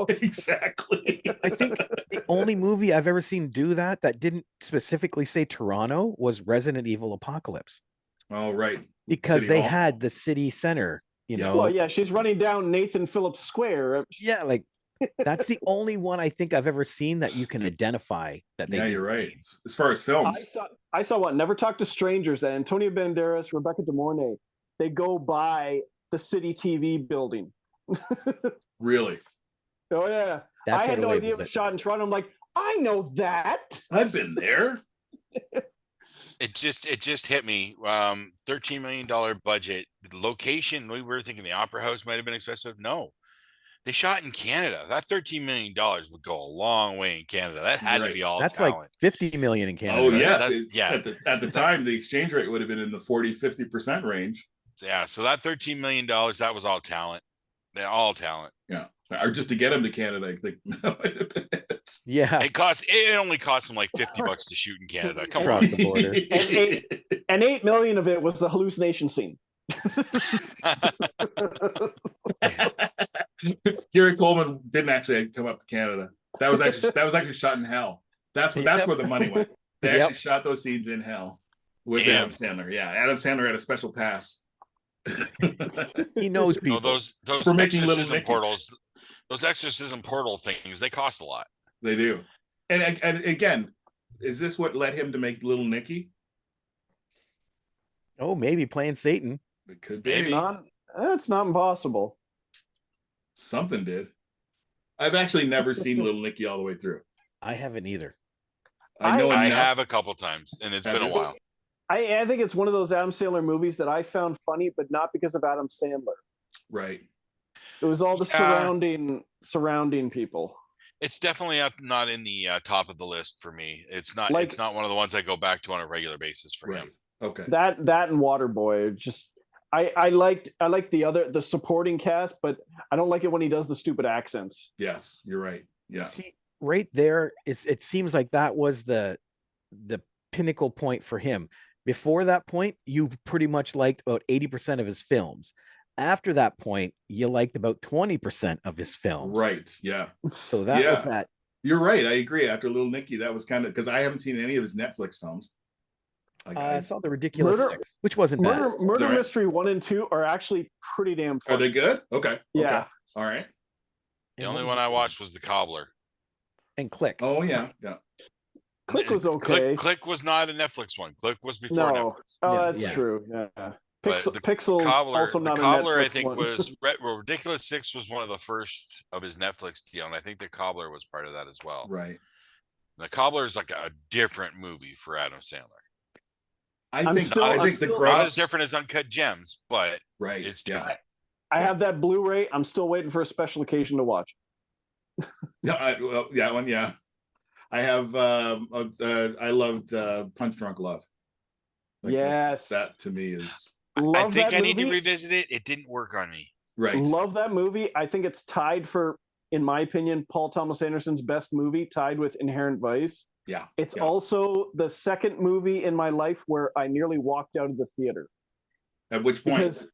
Exactly. I think the only movie I've ever seen do that didn't specifically say Toronto was Resident Evil Apocalypse, Oh, right. because City they Hall. had the city center, Yeah. Well, yeah, she's running down Nathan Phillips Square. Yeah, like that's the only one I think I've ever seen that you can identify that they Yeah, did you're right. name. As far as films. I saw what Never Talk to Strangers. And Antonio Banderas, Rebecca De Mornay, they go by the City TV building. Really. Oh yeah, That's I had what no it idea it was. was shot in Toronto. I'm like, I know that. I've been there. It just hit me. $13 million budget. The location, we were thinking the Opera House might have been expensive. No, they shot in Canada. That $13 million would go a long way in Canada. That had to Right. be all That's talent. like 50 million in Canada. Oh, right? yes. Yeah. At the time, the exchange rate would have been in the 40-50% range. Yeah, so that $13 million, that was all talent. They're all talent. Yeah. Or just to get them to Canada, I think. Yeah. It only cost them like $50 to shoot in Canada. Come Across on. the border. And 8 million of it was the hallucination scene. Gary Coleman didn't actually come up to Canada. That was actually shot in hell. That's where the money went. They actually shot those scenes in hell with Damn. Adam Sandler. Yeah, Adam Sandler had a special pass. He knows No, people. those For making Little exorcism Nicky. portals, those exorcism portal things, they cost a lot. They do. And again, is this what led him to make Little Nicky? Oh, maybe playing Satan. It could be. Maybe. That's not impossible. Something did. I've actually never seen Little Nicky all the way through. I haven't either. I know I enough. have a couple times, and it's Have been a you? while. I think it's one of those Adam Sandler movies that I found funny, but not because of Adam Sandler. Right. It was all the Yeah. surrounding people. It's definitely not in the top of the list for me. It's not. Like- It's not one of the ones I go back to on a regular basis for Right. him. Okay. That and Waterboy. Just I liked the supporting cast, but I don't like it when he does the stupid accents. Yes, you're right. Yeah. See, right there is it seems like that was the pinnacle point for him. Before that point, you pretty much liked about 80% of his films. After that point, you liked about 20% of his films. Right. Yeah. So that was Yeah. that. You're right. I agree. After Little Nicky, that was kind of because I haven't seen any of his Netflix films. Like, I saw the Ridiculous Murder- Six, which wasn't bad. Murder Sorry. Mystery 1 and 2 are actually pretty damn are funny. they good? Okay. Yeah. Okay. All right. The And only what one was I it? watched was The Cobbler. And Click. Oh yeah. Yeah. Click was okay. Click was not a Netflix one. Click was before No. Netflix. Oh, Yeah, that's yeah. true. Yeah. But Pixels also the not a Cobbler, I Netflix think, one. was Ridiculous Six was one of the first of his Netflix deal, and I think the Cobbler was part of that as well. Right. The Cobbler is like a different movie for Adam Sandler. I think the Not Gross, as different as Uncut Gems, but right. it's different. I have that Blu-ray. I'm still waiting for a special occasion to watch. Yeah. I have. I loved Punch Drunk Love. Yes, that to me is. I think I need to revisit it. It didn't work on me. Right. Love that movie. I think it's tied for, in my opinion, Paul Thomas Anderson's best movie, tied with Inherent Vice. Yeah. It's also the second movie in my life where I nearly walked out of the theater. At which point? Because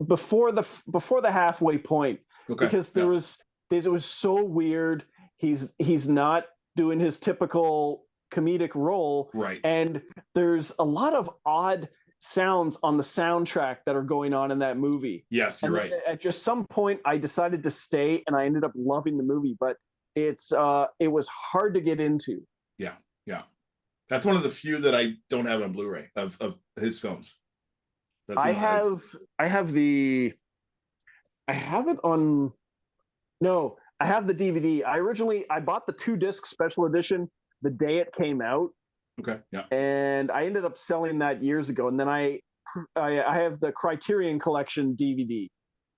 before the halfway point. Okay. Because it was so weird. He's not doing his typical comedic role. Right. And there's a lot of odd sounds on the soundtrack that are going on in that movie. Yes, you're right. At just some point I decided to stay and I ended up loving the movie, but it was hard to get into. Yeah. That's one of the few that I don't have on Blu-ray of his films. I have the DVD. I bought the 2-disc special edition the day it came out. Okay. Yeah. And I ended up selling that years ago. And then I have the Criterion Collection DVD.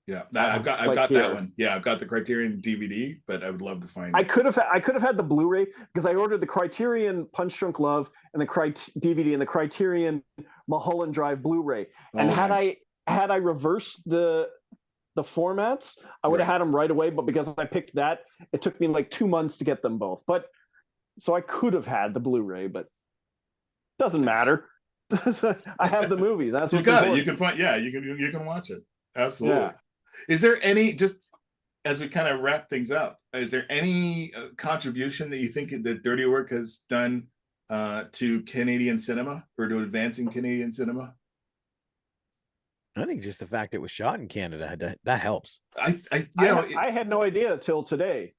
Yeah, I've got that one. Yeah, I've got the Criterion DVD, but I would love to find. I could have had the Blu-ray because I ordered the Criterion Punch Drunk Love and the DVD and the Criterion Mulholland Drive Blu-ray. And had I reversed the formats, I would have had them right away. But because I picked that, it took me like 2 months to get them both. But so I could have had the Blu-ray, but doesn't matter. I have the movie. That's what's important. You can find. Yeah, you can watch it. Absolutely. Yeah. Is there any, just as we kind of wrap things up, is there any contribution that you think that Dirty Work has done to Canadian cinema or to advancing Canadian cinema? I think just the fact it was shot in Canada, that helps. I had no idea till today.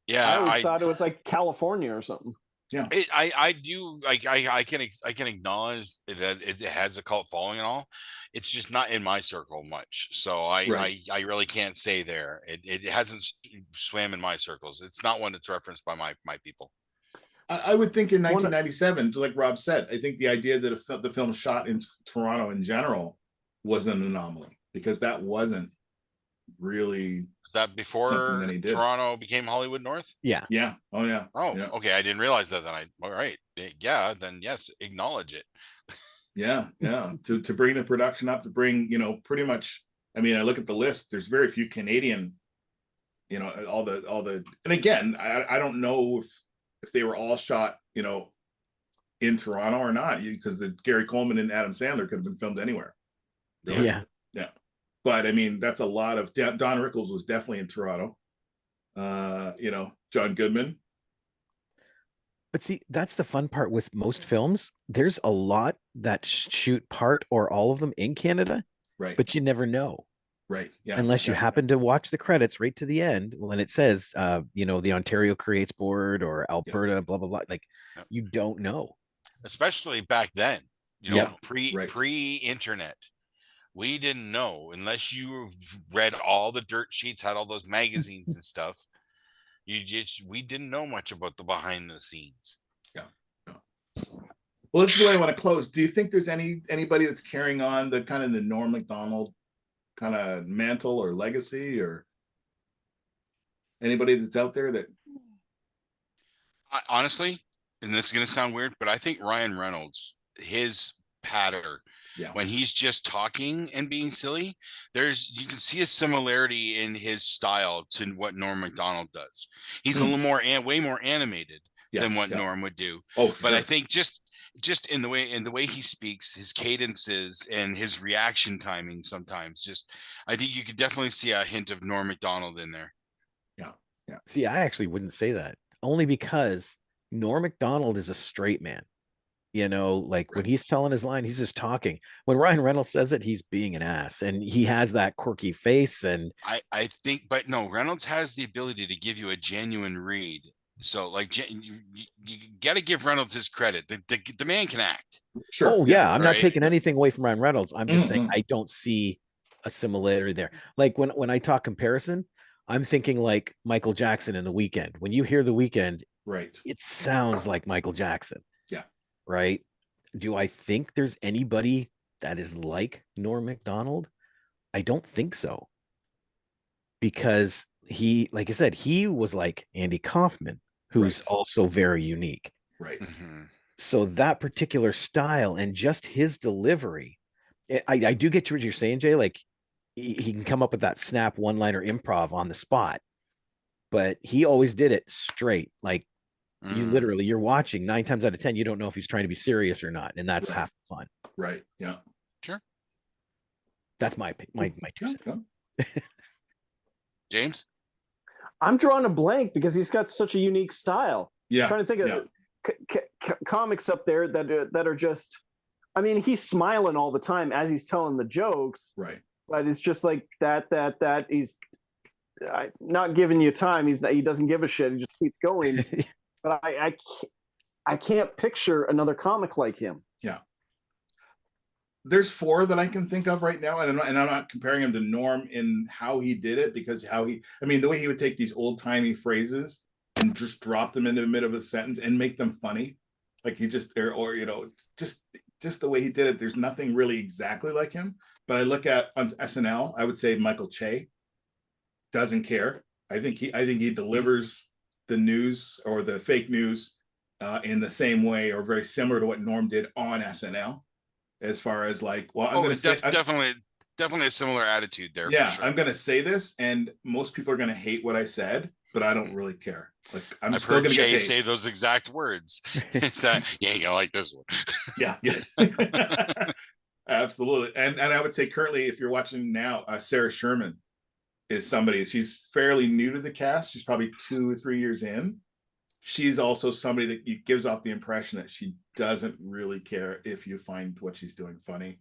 Yeah, I always thought it was like California or something. Yeah, I do like I can acknowledge that it has a cult following and all. It's just not in my circle much, so I really can't say there. It hasn't swam in my circles. It's not one that's referenced by my people. I would think in 1997, like Rob said, I think the idea that the film shot in Toronto in general was an anomaly because that wasn't really. Was that before Toronto became Hollywood North? Yeah. Yeah. Oh, yeah. Oh, yeah. Okay. I didn't realize that. Then all right. Yeah. Then yes, acknowledge it. Yeah. To bring the production up, to bring, pretty much. I mean, I look at the list. There's very few Canadian. All the. And again, I don't know if they were all shot, in Toronto or not, because the Gary Coleman and Adam Sandler could have been filmed anywhere. Really? Yeah. But I mean, that's a lot of Don Rickles was definitely in Toronto. John Goodman. But see, that's the fun part with most films. There's a lot that shoot part or all of them in Canada, right? But you never know, right? Yeah. Unless you happen to watch the credits right to the end when it says, the Ontario Creates Board or Alberta, blah blah blah. Like you don't know, especially back then. Pre-internet. We didn't know unless you read all the dirt sheets, had all those magazines and stuff. We didn't know much about the behind the scenes. Yeah. Well, this is where I want to close. Do you think there's anybody that's carrying on the kind of the Norm Macdonald kind of mantle or legacy, or anybody that's out there that? Honestly, and this is going to sound weird, but I think Ryan Reynolds, his patter. Yeah. When he's just talking and being silly, you can see a similarity in his style to what Norm Macdonald does. He's a little more way more animated than what Norm would do. But sure. I think just in the way he speaks, his cadences and his reaction timing sometimes, I think you could definitely see a hint of Norm Macdonald in there. Yeah. See, I actually wouldn't say that, only because Norm Macdonald is a straight man. When he's telling his line, he's just talking. When Ryan Reynolds says it, he's being an ass, and he has that quirky face. And I think, but no, Reynolds has the ability to give you a genuine read So like you got to give Reynolds his credit. The man can act. Sure. Oh yeah, I'm not right. taking anything away from Ryan Reynolds. I'm just saying Mhm. I don't see a similarity there. Like when I talk comparison, I'm thinking like Michael Jackson in The Weeknd. When you hear The Weeknd, Right. it sounds like Michael Jackson. Yeah. Right? Do I think there's anybody that is like Norm Macdonald? I don't think so. Because he, like I said, he was like Andy Kaufman, who's Right. also very unique. Right. Mhm. So that particular style and just his delivery, I do get what you're saying, Jay. Like he can come up with that snap one-liner improv on the spot, but he always did it straight. Like you Mm. literally, you're watching 9 times out of 10, you don't know if he's trying to be serious or not, and that's Right. half the fun. Right. Yeah. That's my 2 Yeah, cents. yeah. James. I'm drawing a blank because he's got such a unique style. Yeah. I'm trying to think of comics up there that are just. I mean, he's smiling all the time as he's telling the jokes, Right. but it's just like that. He's not giving you time. He doesn't give a shit. He just keeps going. But I can't picture another comic like him. Yeah. There's 4 that I can think of right now, and I'm not comparing him to Norm in how he did it, because the way he would take these old-timey phrases and just drop them into the middle of a sentence and make them funny, like he just or just the way he did it. There's nothing really exactly like him. But I look at on SNL, I would say Michael Che doesn't care. I think he delivers the news or the fake news in the same way or very similar to what Norm did on SNL. As far as like, well, I'm going to say definitely a similar attitude there. Yeah, for sure. I'm going to say this, and most people are going to hate what I said, but I don't really care. Like, I've heard Jay say those exact words. It's that, yeah, you like this one. Yeah. Absolutely. And I would say currently, if you're watching now, Sarah Sherman is somebody. She's fairly new to the cast. She's probably 2 or 3 years in. She's also somebody that gives off the impression that she doesn't really care if you find what she's doing funny.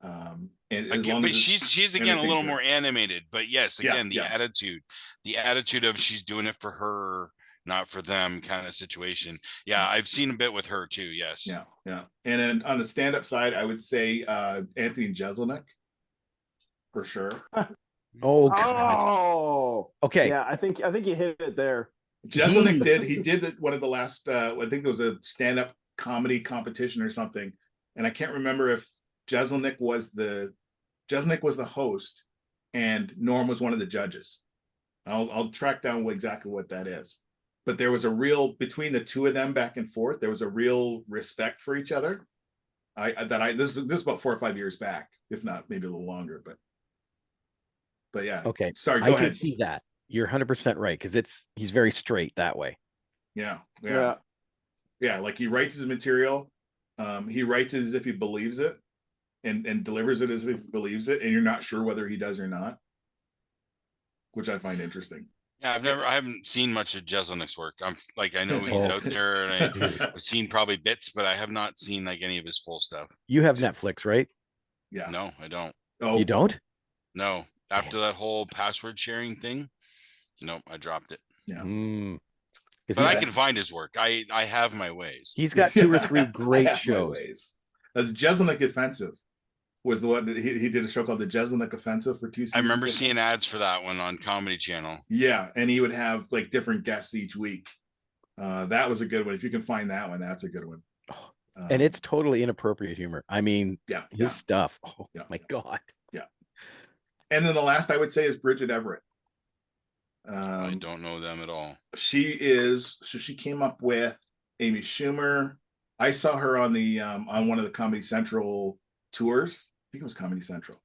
And as long as she's again a little more animated, but yes, again, the attitude of she's doing it for her, not for them kind of situation. Yeah, I've seen a bit with her too. Yes. Yeah. And then on the stand-up side, I would say Anthony Jeselnik for sure. Oh, God. Oh, okay. Yeah, I think you hit it there. Jeselnik did one of the last I think it was a stand-up comedy competition or something, and I can't remember if Jeselnik was the host and Norm was one of the judges. I'll track down exactly what that is, but there was a real between the two of them back and forth. There was a real respect for each other. This is about 4 or 5 years back, if not maybe a little longer, but yeah. Okay, sorry, go I ahead. can see that. You're 100% right, because he's very straight that way. Yeah. Like he writes his material, he writes it as if he believes it, and delivers it as if he believes it, and you're not sure whether he does or not, which I find interesting. Yeah, I haven't seen much of Jeselnik's work. I know he's out there, and I've seen probably bits, but I have not seen like any of his full stuff. You have Netflix, right? Yeah. No, I don't. Oh, you don't? No. After that whole password sharing thing, nope, I dropped it. Yeah. But I can find his work. I have my ways. He's got 2 or 3 great shows. The Jeselnik Offensive was the one that he did a show called the Jeselnik Offensive for 2 seasons. I remember seeing ads for that one on Comedy Channel. Yeah, and he would have like different guests each week. That was a good one. If you can find that one, that's a good one. And it's totally inappropriate humor. I mean, his stuff. Oh my God. Yeah. And then the last I would say is Bridget Everett. I don't know them at all. She came up with Amy Schumer. I saw her on the on one of the Comedy Central tours. I think it was Comedy Central.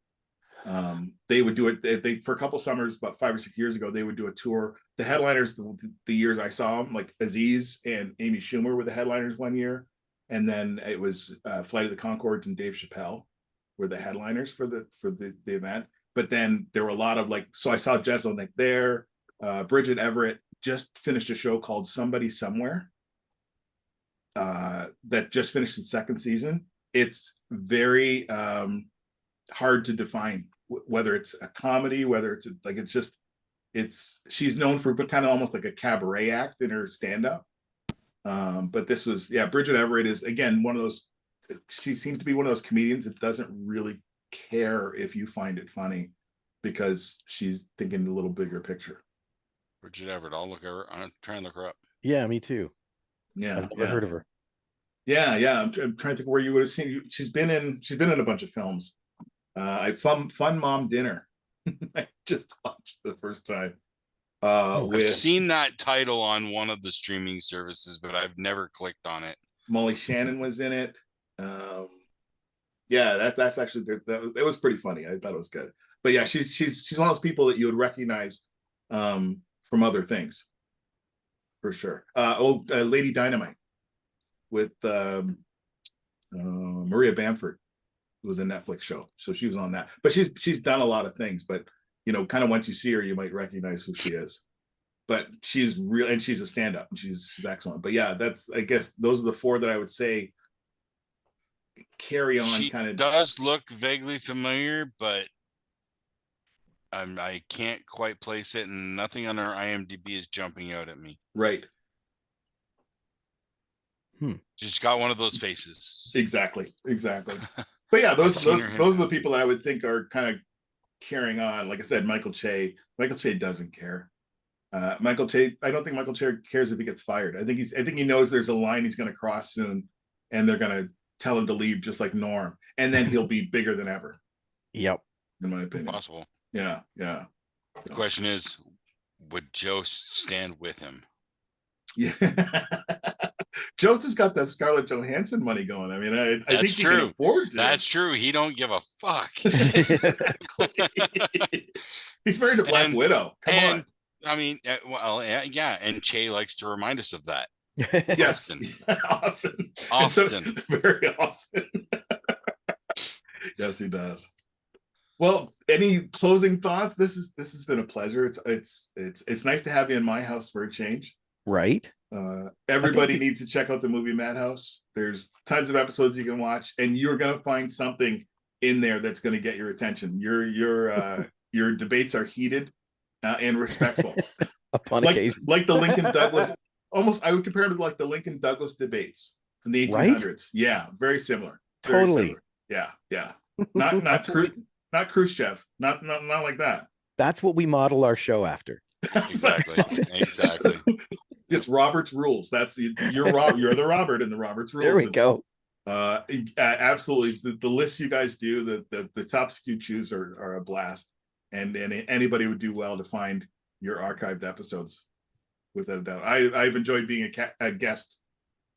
They would do it they for a couple summers, about 5 or 6 years ago, they would do a tour. The headliners, the years I saw them, like Aziz and Amy Schumer were the headliners one year. And then it was Flight of the Conchords and Dave Chappelle were the headliners for the event. But then there were a lot of so I saw Jeselnik there. Bridget Everett just finished a show called Somebody Somewhere that just finished its 2nd season. It's very hard to define whether it's a comedy, whether it's it's just she's known for kind of almost like a cabaret act in her stand-up. But this was, Bridget Everett is again one of those. She seems to be one of those comedians that doesn't really care if you find it funny, because she's thinking a little bigger picture. Bridget Everett, I'll try and look her up. Yeah, me too. Yeah, I've never heard of her. Yeah. I'm trying to think where you would have seen. She's been in a bunch of films. Fun Mom Dinner. I just watched the first time. I've seen that title on one of the streaming services, but I've never clicked on it. Molly Shannon was in it. That's actually it was pretty funny. I thought it was good. But yeah, she's one of those people that you would recognize from other things, for sure. Lady Dynamite with Maria Bamford. It was a Netflix show, so she was on that. But she's done a lot of things, but kind of once you see her, you might recognize who she is. But she's real, and she's a stand-up, and she's excellent. But yeah, I guess those are the four that I would say carry on. She kind of does look vaguely familiar, but I can't quite place it, and nothing on her IMDb is jumping out at me. Right. She's got one of those faces. Exactly. But yeah, those are the people that I would think are kind of carrying on. Like I said, Michael Che doesn't care. I don't think Michael Che cares if he gets fired. I think he knows there's a line he's going to cross soon, and they're going to tell him to leave, just like Norm, and then he'll be bigger than ever. Yep. In my opinion. Possible. Yeah. The question is, would Joe stand with him? Yeah. Joe's just got that Scarlett Johansson money going. I mean, I think he can afford to. That's true. He don't give a fuck. He's married to Black Widow. Come on. I mean, yeah. And Che likes to remind us of that. Yes. Often. Very often. Yes, he does. Well, any closing thoughts? This has been a pleasure. It's nice to have you in my house for a change. Right. Everybody needs to check out the Movie Madhouse. There's tons of episodes you can watch, and you're going to find something in there that's going to get your attention. Your debates are heated and respectful. Upon occasion. Like the Lincoln Douglas, almost I would compare it to like the Lincoln Douglas debates from the 1800s. Right? Yeah, very similar. Totally. Yeah. Not Khrushchev. Not like that. That's what we model our show after. Exactly. It's Robert's rules. You're the Robert in the Robert's rules. There we go. Absolutely. The lists you guys do, the topics you choose are a blast, and anybody would do well to find your archived episodes, without a doubt. I've enjoyed being a guest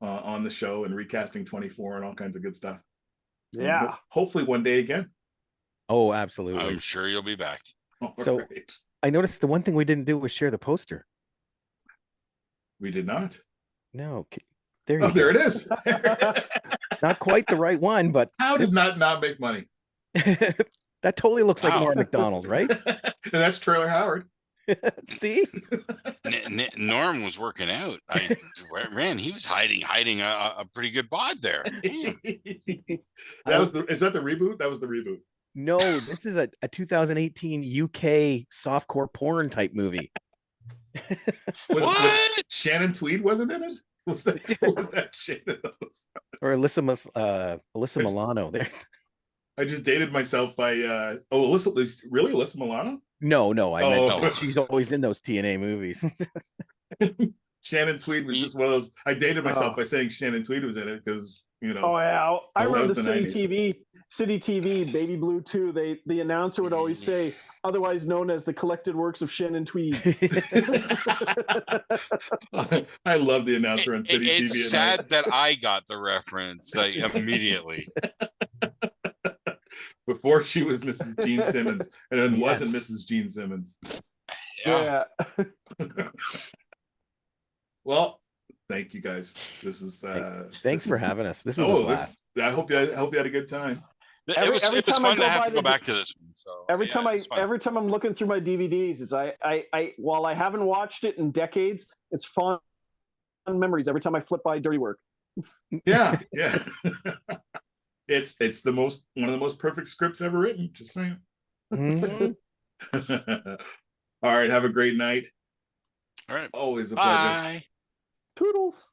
on the show and recasting 24 and all kinds of good stuff. Yeah. Hopefully one day again. Oh, absolutely. I'm sure you'll be back. So I noticed the one thing we didn't do was share the poster. We did not. No. There you go. There it is. Not quite the right one, but how does not make money? That totally looks like Norm Macdonald, right? And that's Traylor Howard. See? Norm was working out. He was hiding a pretty good bod there. Is that the reboot? That was the reboot. No, this is a 2018 UK softcore porn type movie. What? Shannon Tweed wasn't in it? Was that Shannon? Or Alyssa Milano there. I just dated myself by Alyssa. Really, Alyssa Milano? No, I meant she's always in those TNA movies. Shannon Tweed was just one of those. I dated myself by saying Shannon Tweed was in it because Oh yeah, I remember the City TV, Baby Blue 2. The announcer would always say, otherwise known as the collected works of Shannon Tweed. I love the announcer on City TV. It's sad that I got the reference immediately. Before she was Mrs. Gene Simmons, and then wasn't Mrs. Gene Simmons. Yeah. Well, thank you guys. This is thanks for having us. This was a blast. I hope you had a good time. It was fun to have to go back to this one. So every time I'm looking through my DVDs, it's I while I haven't watched it in decades, it's fun memories every time I flip by Dirty Work. Yeah. It's one of the most perfect scripts ever written. Just saying. Mm-hmm. All right. Have a great night. All right. Always a pleasure. Bye. Toodles.